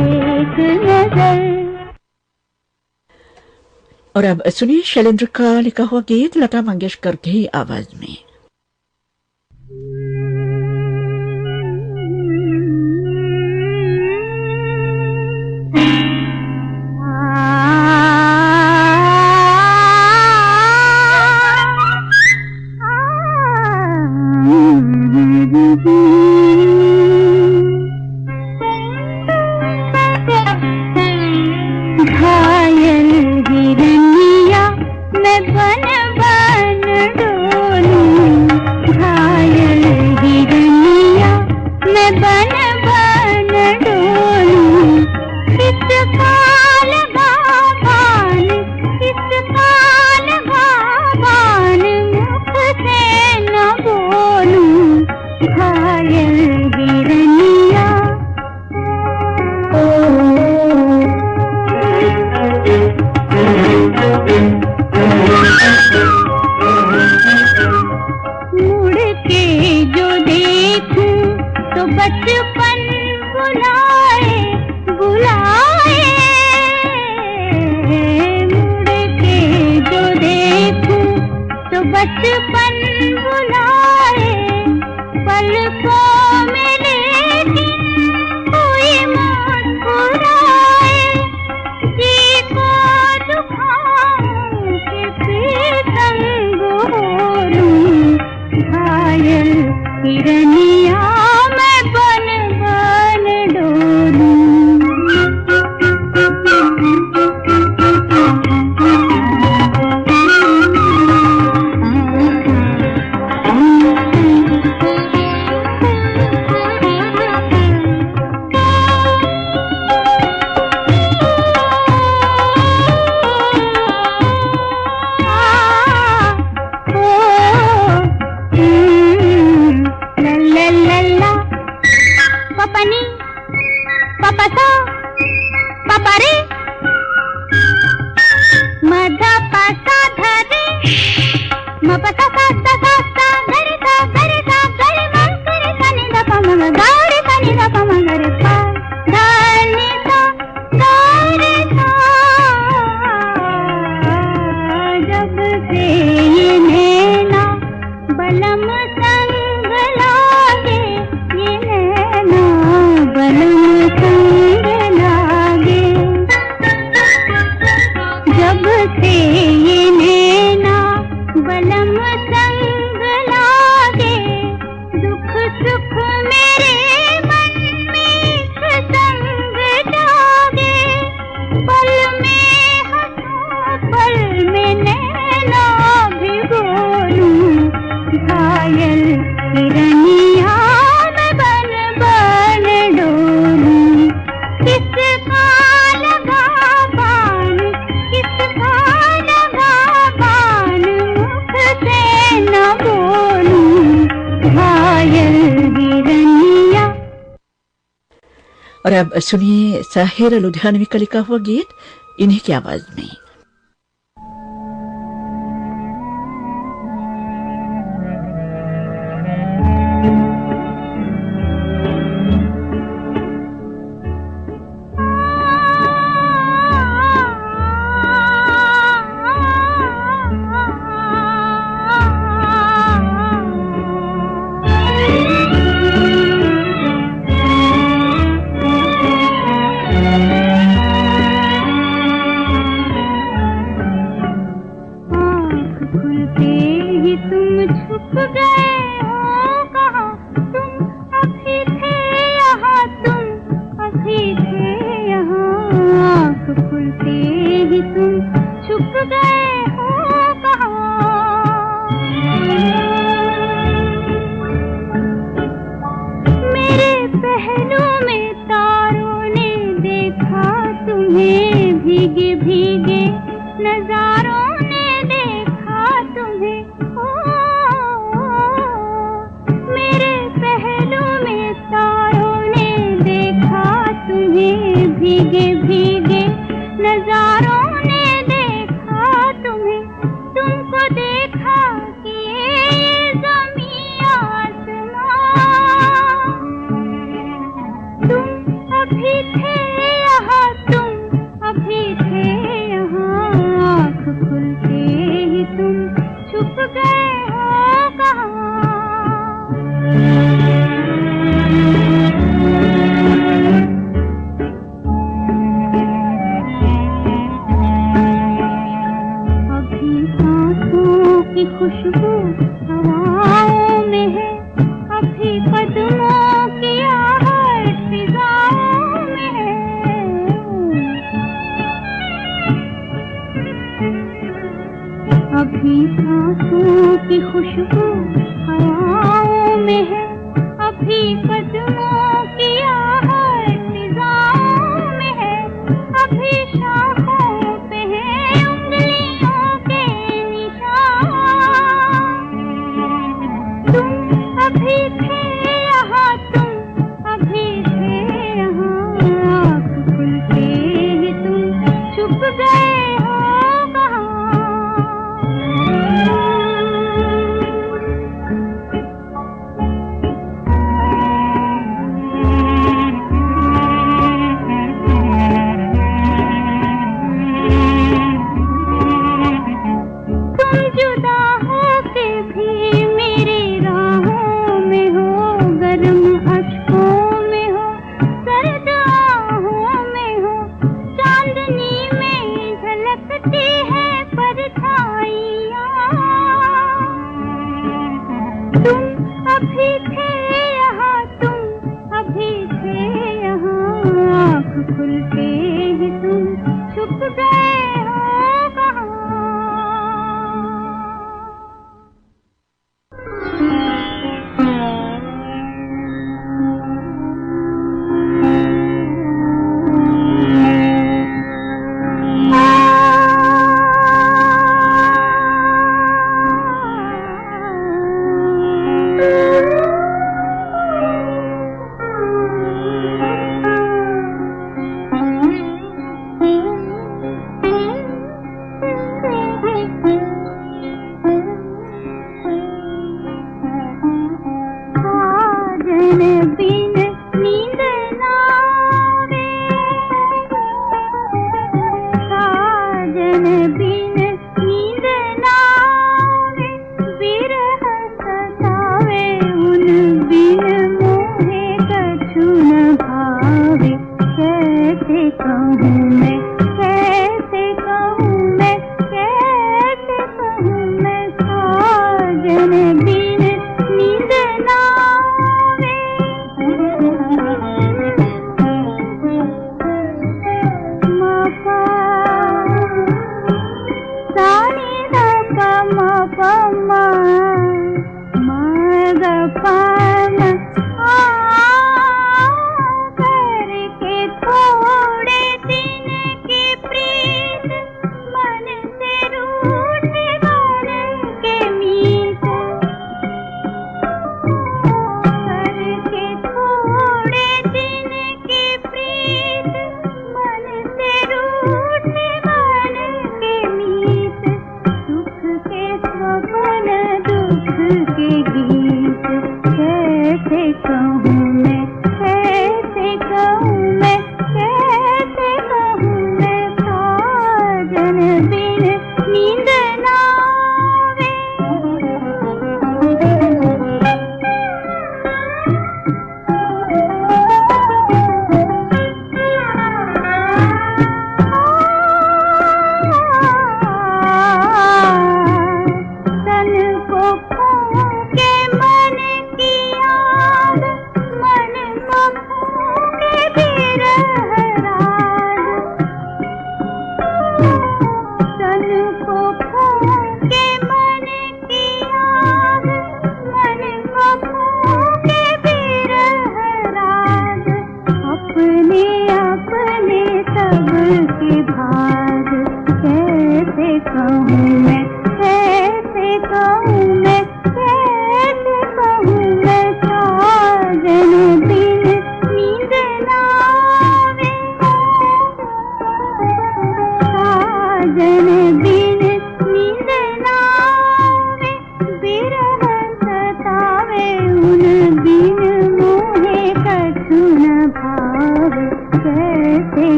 एक नजर। और अब सुनिए शैलेंद्र का लिखा हुआ गीत लता मंगेशकर की आवाज में। घायल हिरनिया मैं बन बन डोलूं, घायल हिरनिया मैं बन बन डोलूं। किसका लगा बान, किसका लगा बान, मुख से न बोलूं। घायल हिरनिया मुड़ के जो देखूं तो बचपन बुलाए बुलाए। मुड़ के जो देखूं तो बचपन बुलाए। पलकों में लेकिन कोई मुस्कुराए। जी को दुखाऊं कि बेसंग बोलूं। घायल हिरनिया मैं बन बन डोलूं। पपनी पपसा पपरे मधा पासा धरे मपसा सा सा सा सा गरे सा गरे सा गरे मन करे सनी दा पमग गारे सनी दा पमग रे पा धानी सा गारे सा। जब से ये नैना बलम संग लागे, ये नैना बलम संग लागे। जब से ये नैना बलम संग लागे, दुख सुख मेरे मन में एक संग जागे। पल में हंसूं पल में नैना भिगोलूं। घायल हिरनिया मैं बन बन डोलूं। किसका लगा बान, किसका लगा बान, मुख से न बोलूं। घायल हिरनिया। और अब सुनिए साहिर लुधियानवी का लिखा हुआ गीत इन्हीं की आवाज में। नजारों ने देखा तुम्हें, ओ मेरे पहलू में तारों ने देखा तुम्हें, भीगे भीगे नजारों ने देखा तुम्हें, तुमको देखा कि ये ज़मीं आसमां, तुम अभी थे यहाँ, तुम अभी थे यहाँ, आँख खुलते ही तुम छुप गए हो कहाँ। अभी सांसों की खुशबू हवाओं में है, अभी कदमों की आहट फिजाओं में है, अभी सांसों की खुशबू हवाओं में है, अभी कदमों की आहट फिजाओं में है, अभी शाखों पे है उंगलियों के निशान, तुम अभी थे यहाँ, तुम अभी थे यहाँ, आँख खुलते ही तुम छुप गए हो कहाँ। तुम जुदा होके भी मेरी राहों में हो, गर्म अश्कों में हो, सर्द आहों में हो, चांदनी में झलकती है परछाइयाँ, तुम अभी थे यहाँ, तुम अभी थे यहाँ, आँख खुलते ही तुम छुप गए हो कहाँ। मन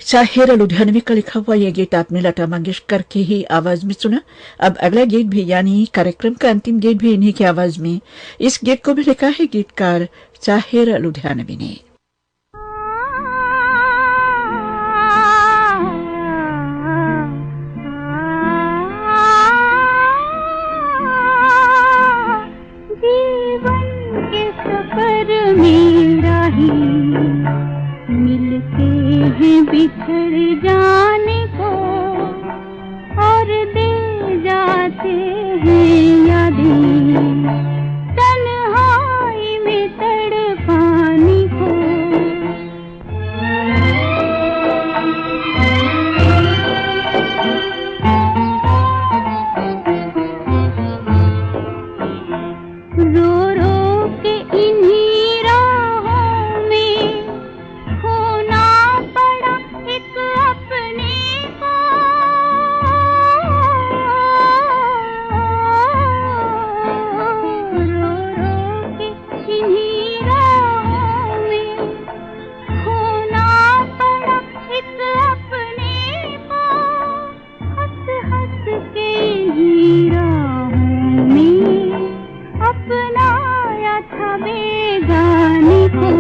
साहिर लुधियानवी का लिखा हुआ यह गीत आपने लता मंगेशकर की ही आवाज में सुना। अब अगला गीत भी यानी कार्यक्रम का अंतिम गीत भी इन्हीं की आवाज में। इस गीत को भी लिखा है गीतकार साहिर लुधियानवी ने। जीवन के सफर में राही मिलते हैं बिछड़ जाने को और दे जाते हैं यादें तन्हाई में तड़पाने को। रो रो के इन्हीं राहों में खोना पड़ा एक अपने को। रो रो के इन्हीं राहों में खोना पड़ा एक अपने को। हंस हंस के इन्हीं राहों में अपनाया था बेगाने को।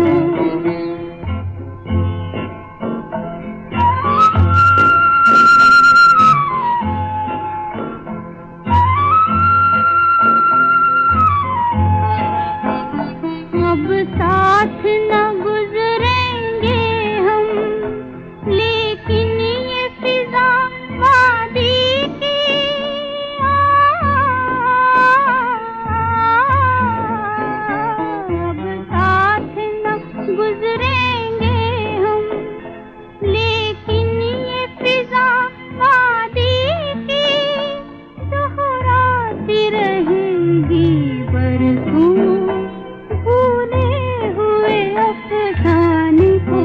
अब साथ न गुजरेंगे हम लेकिन ये फिजा वादी की अब साथ न गुजरेंगे हम लेकिन ये फिजा वादी की दोहराती रहेगी बरसों भूले हुए अफसाने को।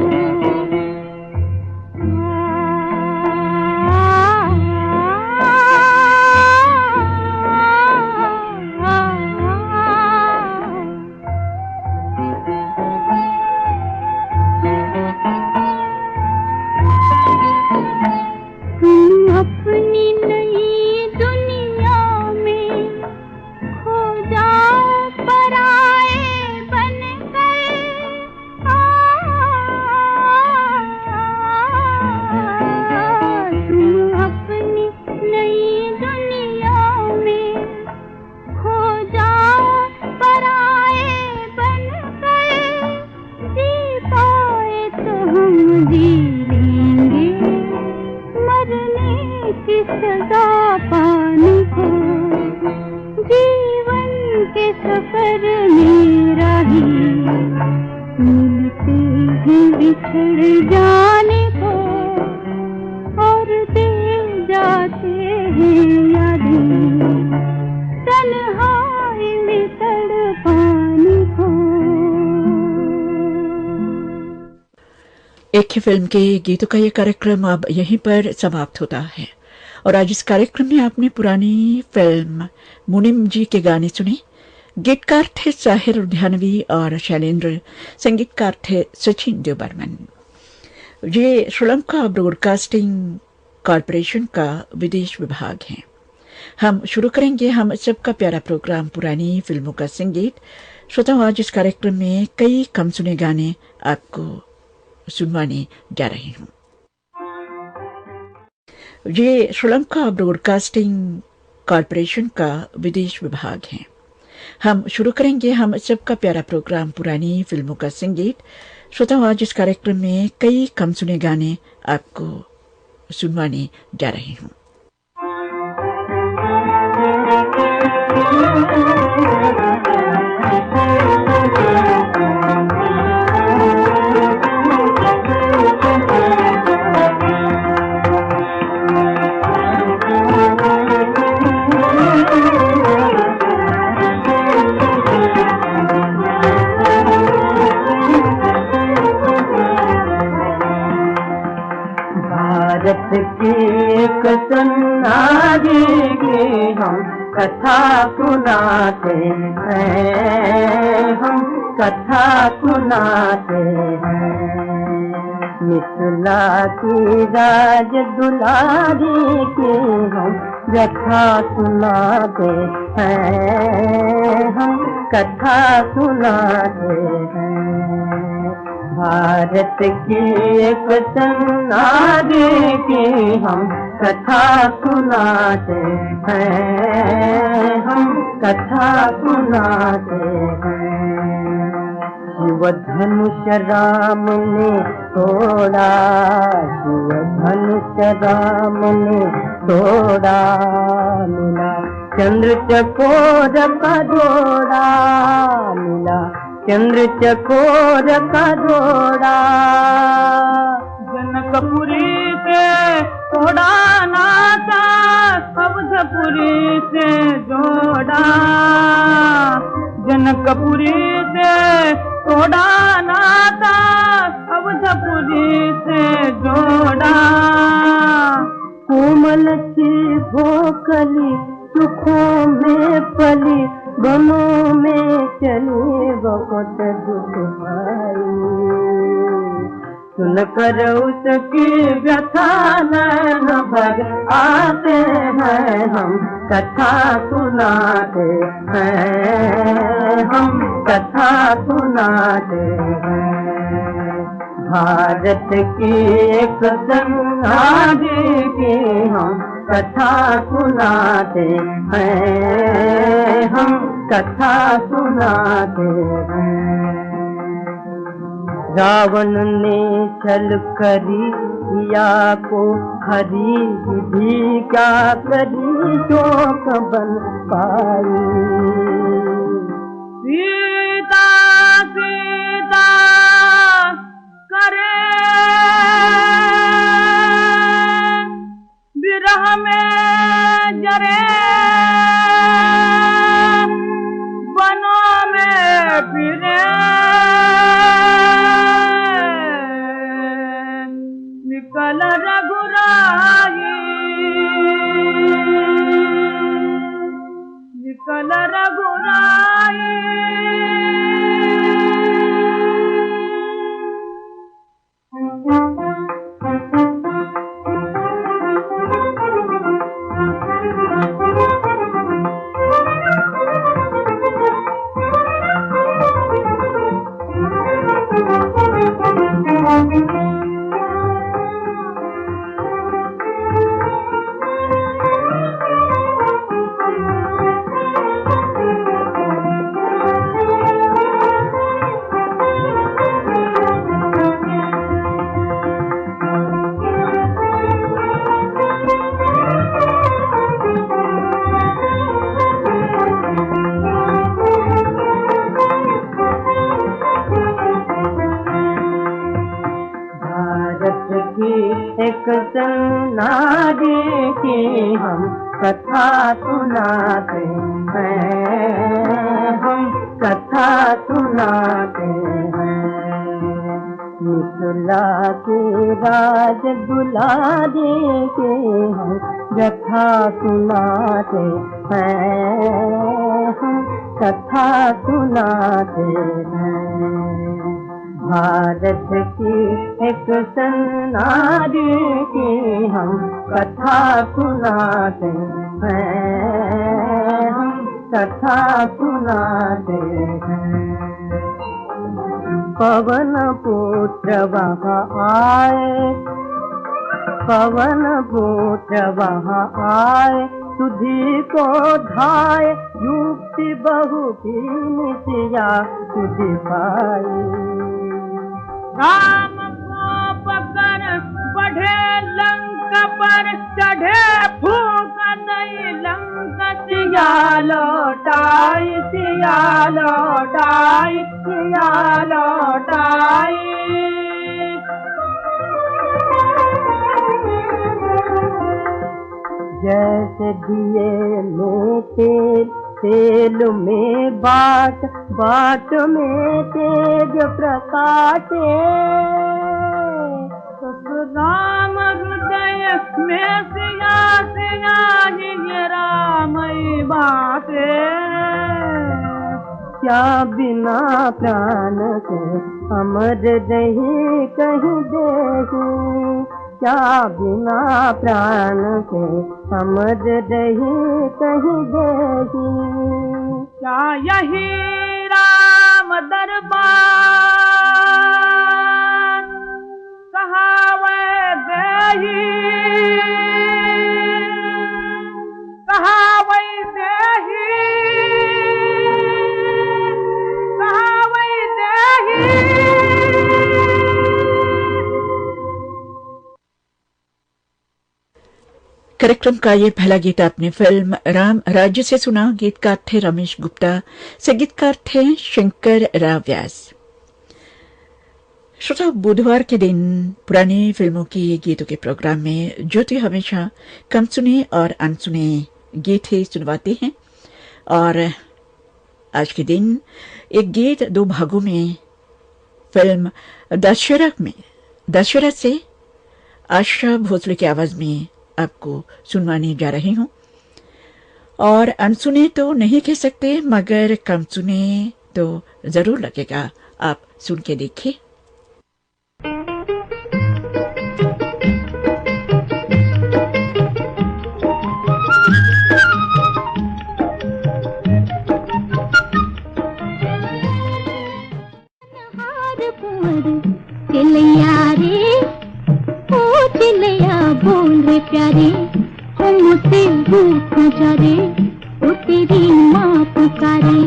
तुम अपनी नई दुनिया में खो जाओ पराए बनकर। तुम अपनी नई दुनिया में खो जाओ पराए बनकर। जी पाए तो हम जी लेंगे मरने की सजा पाने को। जीवन के सफर में राही मिलते हैं बिछड़ जाने को और दे जाते हैं यादें तन्हाई में तड़पाने को। एक ही फिल्म के गीतों का ये कार्यक्रम अब यहीं पर समाप्त होता है और आज इस कार्यक्रम में आपने पुरानी फिल्म मुनिम जी के गाने सुने। गीतकार थे साहिर लुधियानवी और शैलेंद्र, संगीतकार थे सचिन देवबर्मन। ये श्रीलंका ब्रॉडकास्टिंग कॉरपोरेशन का विदेश विभाग है। हम शुरू करेंगे हम सबका प्यारा प्रोग्राम पुरानी फिल्मों का संगीत। श्रोताओं, आज इस कार्यक्रम में कई कम सुने गाने आपको सुनवाने जा रही हूँ। ये श्रीलंका ब्रॉडकास्टिंग कॉरपोरेशन का विदेश विभाग है। हम शुरू करेंगे हम सबका प्यारा प्रोग्राम पुरानी फिल्मों का संगीत। श्रोताओं, आज इस कार्यक्रम में कई कम सुने गाने आपको सुनवाने जा रही हूँ। नारी की हम कथा सुनाते हैं, हम कथा सुनाते हैं। मिथिला की राज दुलारी की हम कथा सुनाते हैं, हम कथा सुनाते हैं। भारत की एक नारी की हम कथा सुनाते हैं, हम कथा सुनाते हैं। शिव धनुष राम ने तोड़ा, शिव धनुष राम ने तोड़ा, मिला चंद्र चकोर का जोड़ा, मिला चंद्र चकोर का जोड़ा। जनकपुरी से तोड़ा नाता, अवधपुरी से जोड़ा, जनकपुरी से तोड़ा नाता, अवधपुरी से जोड़ा। कोमल सी भोकली सुखों में पली, बनों में चली बहुत दुखभाई। सुनकर उसकी व्यथा नैन भर आते हैं, हम कथा सुनाते हैं, हम कथा सुनाते हैं। भारत की एक नारी की हम कथा सुनाते हैं, हम कथा सुनाते हैं। रावण ने छल करी सिया को हरी, विधि क्या करी शोक बन पाई। सीता सीता करे विरह में जरे, वनों में फिरे, निकल रघुराई, निकल रघुराई। एक नारी की हम कथा सुनाते हैं, हम कथा सुनाते हैं। मिथिला की राज दुलारी की हम कथा सुनाते हैं, हम कथा सुनाते हैं। भारत की एक नारी की हम कथा सुनाते हैं, हम कथा सुनाते हैं। पवन पुत्र वहाँ आए, पवन पुत्र वहाँ आए, तुझी को धाए, युक्ति बहु की नित्या तुझी पाई। राम को पकड़ बढ़े लंका पर, चढ़े फूक नहीं लंका, सिया लौटाई, सिया लौटाई, सिया लौटाई। जैसे दिए में तेल, तेल में बाट, बाट में तेज प्रकाशे। राम हृदय में सिया ही ये रामई बातें क्या बिना प्राण के अमर रही कहीं देही क्या बिना प्राण के अमर रही कहीं देही क्या यही राम दरबार कहावे देही कहावे देही कहावे देही। कार्यक्रम का ये पहला गीत आपने फिल्म राम राज्य से सुना। गीतकार थे रमेश गुप्ता, संगीतकार थे शंकर राव व्यास। श्रोता, बुधवार के दिन पुरानी फिल्मों की गीतों के प्रोग्राम में ज्योति हमेशा कम सुने और अनसुने गीत ही सुनवाते हैं और आज के दिन एक गीत दो भागों में फिल्म दशहरा से आशा भोसले की आवाज में आपको सुनवाने जा रही हूं और अनसुने तो नहीं कह सकते मगर कम सुने तो जरूर लगेगा। आप सुन के देखिए। बोल रे प्यारे हम मुझसे रूठ न जा रे वो तेरी माँ पुकारे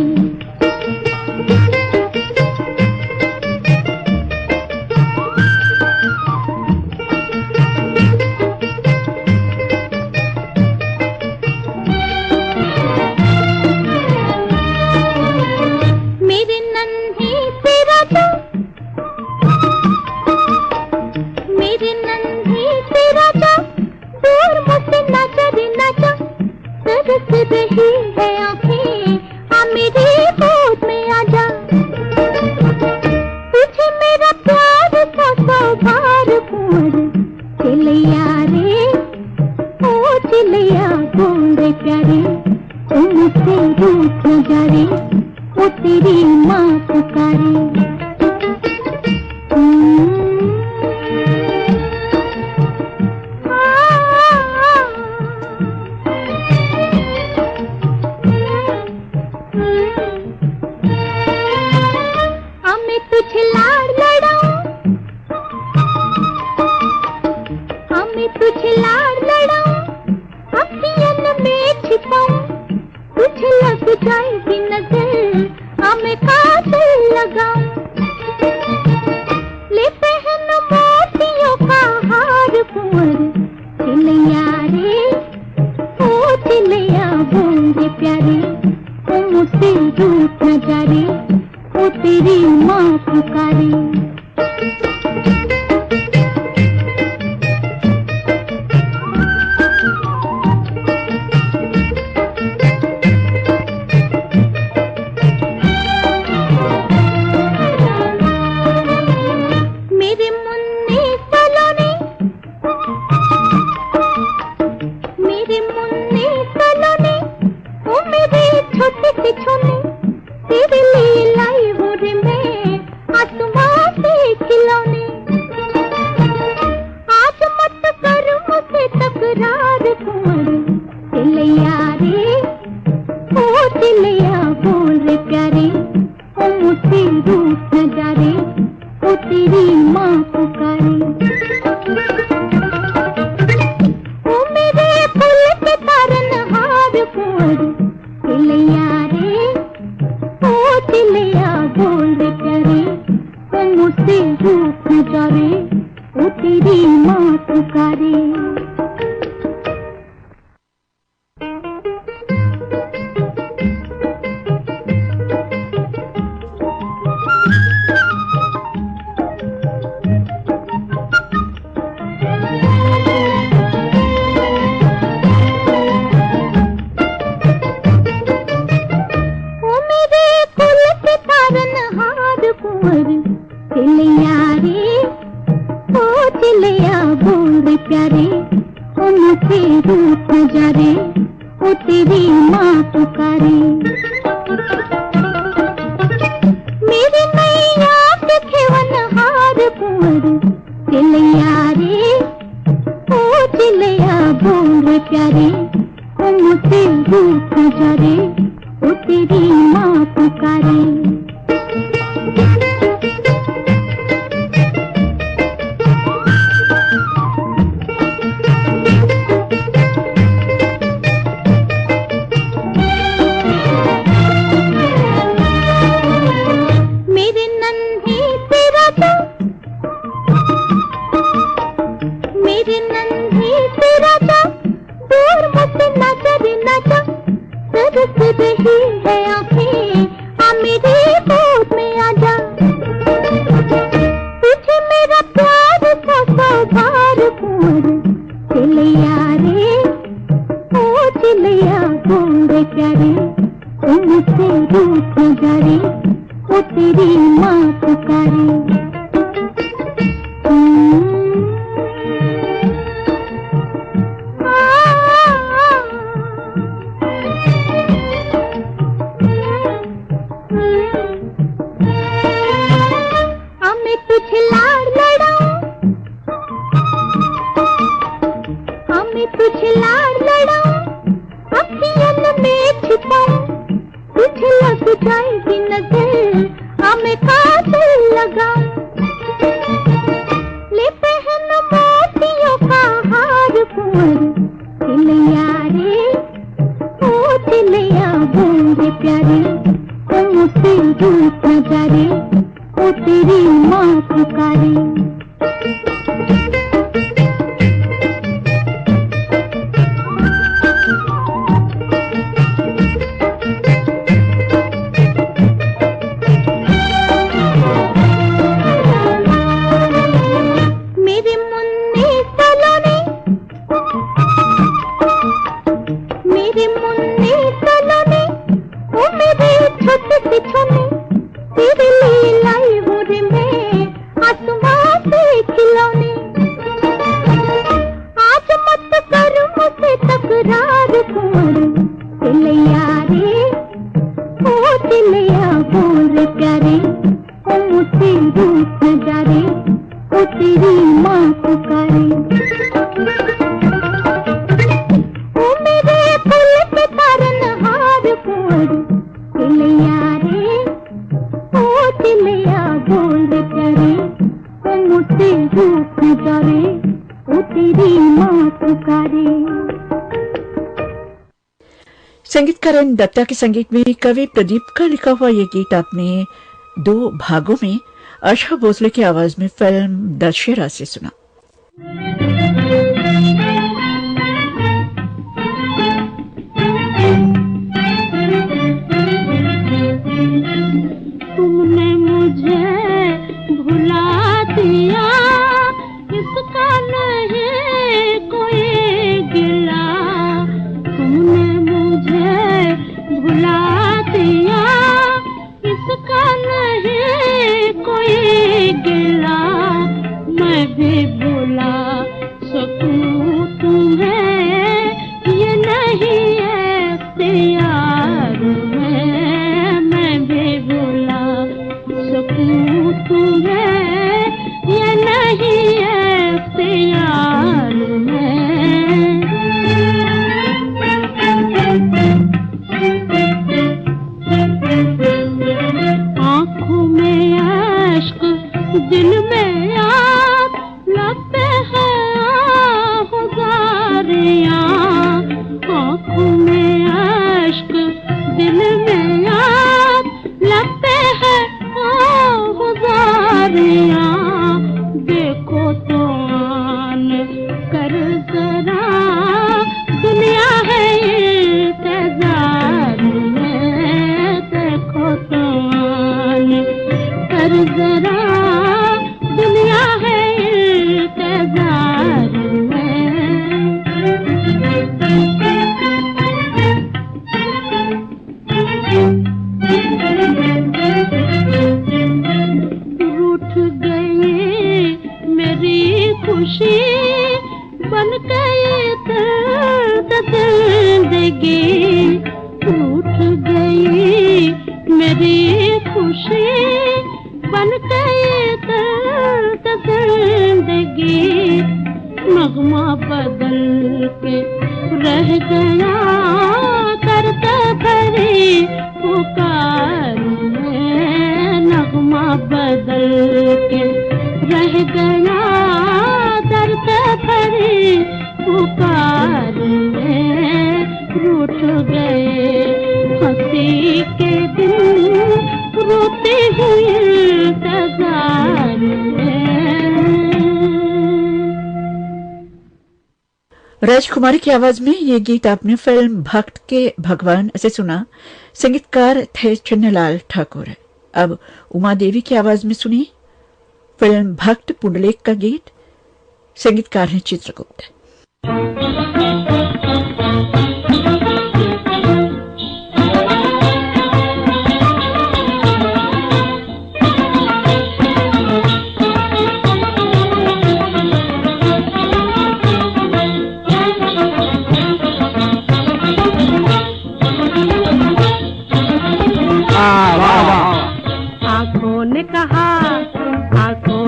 मेरे नन्हे से राजा मेरे नन्हे से राजा दूर मुझसे नाचा रे नाचा तरस रही है आंखें आ मेरी गोद में आजा तुझे मेरा प्यार सौ बार कुंवर चिलैया रे ओ चिलैया बोल रे प्यारे तुम मुझसे रूठ न जा रे वो तेरी माँ पुकारे। तुझे लाड़ लड़ाऊं अखियन में छिपाऊं तुझे लग जाएगी नजर हमें कातिल लगाऊं ले पहन मोतियों का हार कुंवर चिलैया रे ओ चिलैया बोल रे प्यारे ओ मुझसे रूठ न जा रे ओ तेरी माँ पुकारे। वो तेरी माँ पुकारे। मेरी मैया के खेवनहार कुंवर चिलैया रे, ओ चिलैया बोल रे प्यारे, ओ मुझसे रूठ न जा रे, वो तेरी माँ पुकारे। संगीतकार एन दत्ता के संगीत में कवि प्रदीप का लिखा हुआ ये गीत आपने 2 भागों में आशा भोसले की आवाज में फिल्म दशहरा से सुना। तुमने मुझे भुला दिया, इसका नहीं कोई गिला। तुमने मुझे भुला दिया, इसका नहीं कोई गिला। मैं भी भुला सकूं तुम्हें, ये नहीं है इख्तियार में। मैं भी भुला सकूं तुम्हें, ये नहीं है इख्तियार में। गया दर्द भरी पुकार में, नगमा बदल के रह गया दर्द भरी पुकार में, रूठ गए हंसी के दिन रोते हुए इंतजार में। राजकुमारी की आवाज में ये गीत आपने फिल्म भक्त के भगवान से सुना। संगीतकार थे चन्नालाल ठाकुर। अब उमा देवी की आवाज में सुनी फिल्म भक्त पुंडलिक का गीत। संगीतकार हैं चित्रगुप्त। आंखों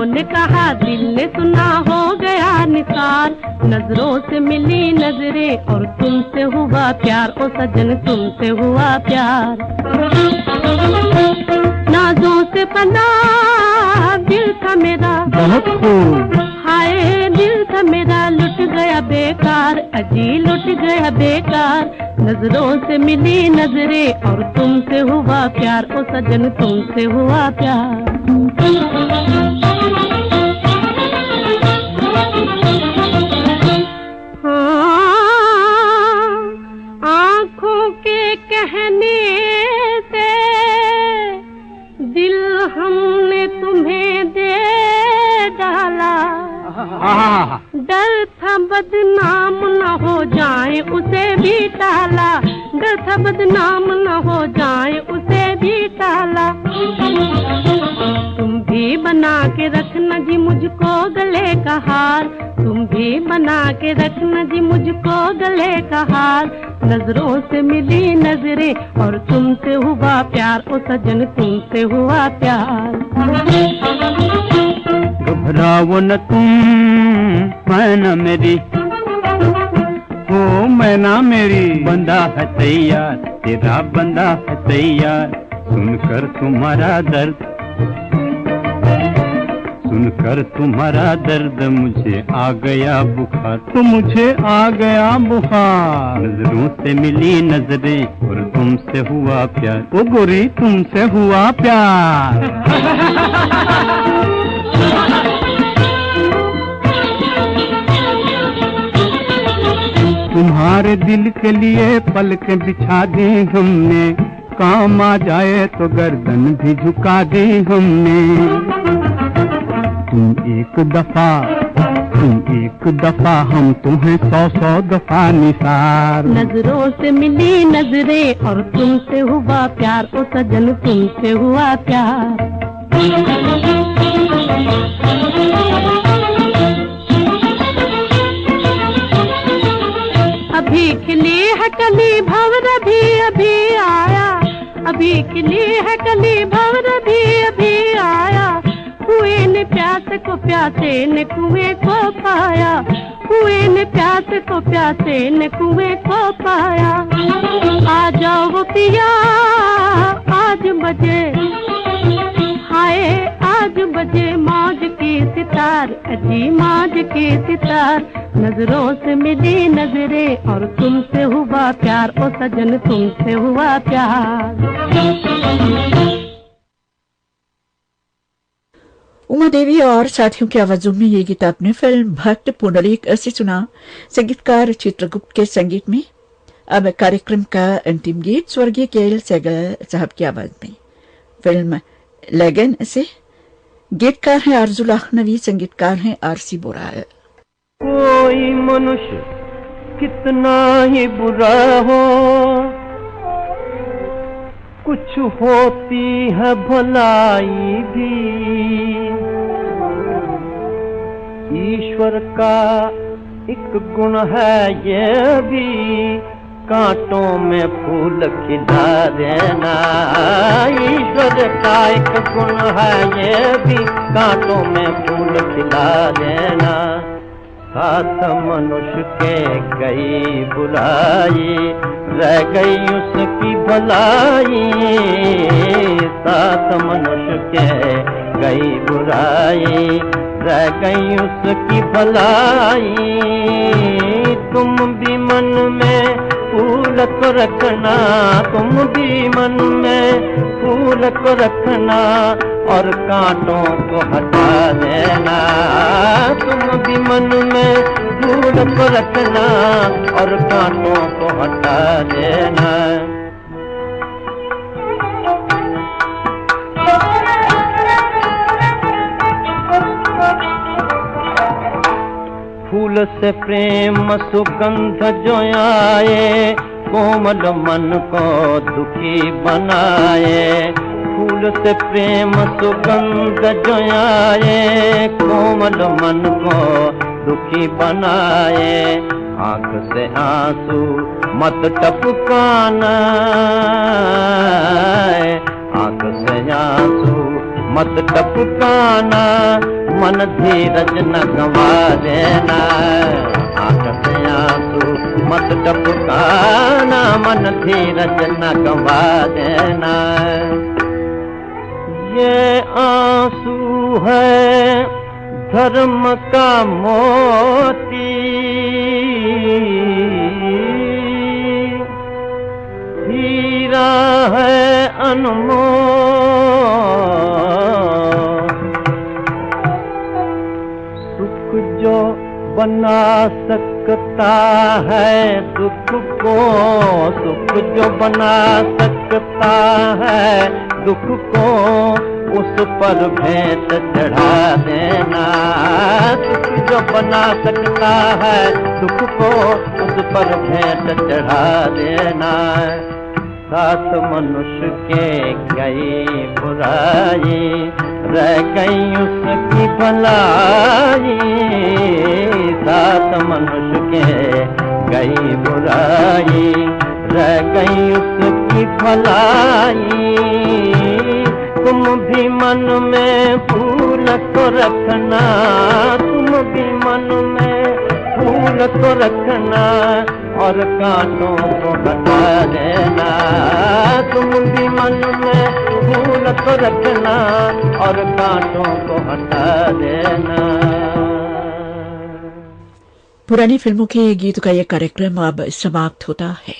ने कहा दिल ने सुना, हो गया निसार। नजरों से मिली नजरें और तुमसे हुआ प्यार, ओ सजन तुमसे हुआ प्यार। नाजों से बना दिल था मेरा बहुत खूब, हाय दिल था मेरा लुट गया बेकार, अजी लुट गया बेकार। नजरों से मिली नजरें और तुमसे हुआ प्यार, ओ सजन तुमसे हुआ प्यार। आँखों के कहने से दिल हमने तुम्हें दे डाला, डर था बदनाम न हो जाए उसे भी टाला, डर था बदनाम न हो जाए उसे भी टाला। तुम भी बना के रखना जी मुझको गले का हार, तुम भी बना के रखना जी मुझको गले का हार। नजरों से मिली नजरें और तुमसे हुआ प्यार, ओ सजन तुमसे हुआ प्यार। घबराओ न तुम मैना मेरी, हो मैना मेरी, बंदा है तैयार, तेरा बंदा है तैयार। सुनकर तुम्हारा दर्द, सुनकर तुम्हारा दर्द मुझे आ गया बुखार, तो मुझे आ गया बुखार। नजरों से मिली नजरें और तुमसे हुआ प्यार, ओ गोरी तुमसे हुआ प्यार। तुम्हारे दिल के लिए पलकें बिछा दी हमने, काम आ जाए तो गर्दन भी झुका दी हमने। तुम एक दफा हम तुम्हें 100 दफा निसार। नजरों से मिली नजरें और तुमसे हुआ प्यार, ओ सजन तुमसे हुआ प्यार। अभी खिली है कली भंवर भी अभी आया, अभी खिली है कली भंवर भी अभी आया। कुएं ने प्यास को प्यासे ने कुएं को पाया, कुएं ने प्यास को प्यासे ने कुएं को पाया। आ जाओ पिया आज बजे, हाय आज बजे मौज की सितार, अजी मौज की सितार। नजरों से मिली नजरें और तुमसे हुआ प्यार, ओ सजन तुमसे हुआ प्यार। उमा देवी और साथियों की आवाजों में ये गीत आपने फिल्म भक्त पुंडलिक से सुना। संगीतकार चित्रगुप्त के संगीत में। अब कार्यक्रम का अंतिम गीत स्वर्गीय केएल सहगल साहब की आवाज में, फिल्म लगन से। गीतकार हैं आरजू लखनवी, संगीतकार हैं आरसी बोराल। कोई मनुष्य कितना ही बुरा हो, कुछ होती है भलाई भी। ईश्वर का एक गुण है ये भी, कांटों में फूल खिला देना। ईश्वर का एक गुण है ये भी, कांटों में फूल खिला देना। साथ मनुष्य के गई बुराई, रह गई उसकी भलाई। साथ मनुष्य के गई बुराई, रह गई उसकी भलाई। तुम भी मन में फूल को रखना, तुम भी मन में फूल को रखना और कांटों को हटा देना। तुम भी मन में फूल को रखना और कांटों को हटा देना। फूल से प्रेम सुगंध जो आए, कोमल मन को दुखी बनाए। फूल से प्रेम सुगंध जो आए, कोमल मन को दुखी बनाए। आंख से आंसू मत टपकाना, आंख से आंसू मत टपकाना, मन धीरज न गंवा देना। आंख से आंसू मत टपकाना, मन धीरज न गंवा देना। ये आंसू है धर्म का मोती, हीरा है अनमोल। सुख जो बना सकता है दुख को, सुख जो बना सकता है दुख को, उस पर भेंट चढ़ा देना। सुख जो बना सकता है दुख को, उस पर भेंट चढ़ा देना। साथ मनुष्य के गई बुराई, रह गई उसकी भलाई। साथ मनुष्य के गई बुराई, रह गई उसकी भलाई। तुम भी मन में फूल को रखना, तुम भी मन में फूल को रखना और कांटों को हटा देना। तुम भी मन में फूल को रखना और कांटों को हटा देना। पुरानी फिल्मों के गीतों का यह कार्यक्रम अब समाप्त होता है।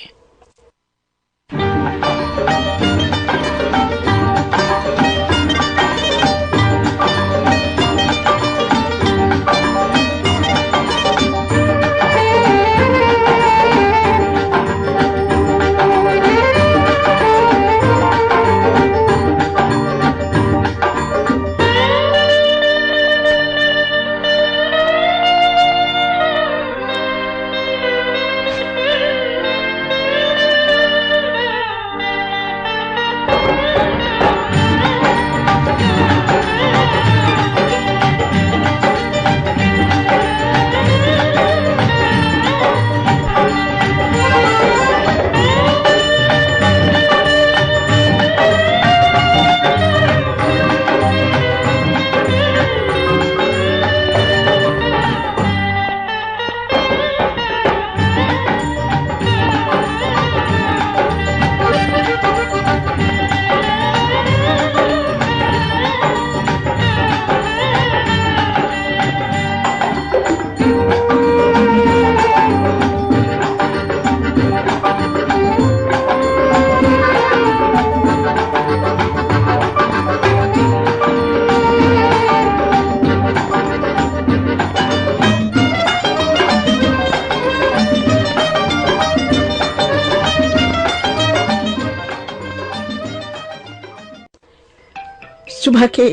सुबह के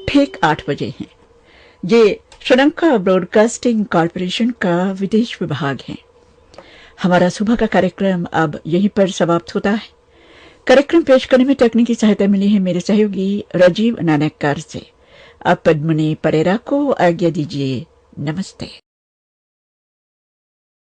ठीक 8 बजे हैं। ये श्रीलंका ब्रॉडकास्टिंग कॉरपोरेशन का विदेश विभाग है। हमारा सुबह का कार्यक्रम अब यहीं पर समाप्त होता है। कार्यक्रम पेश करने में तकनीकी सहायता मिली है मेरे सहयोगी राजीव नानककार से। अब पद्मनी परेरा को आज्ञा दीजिए। नमस्ते।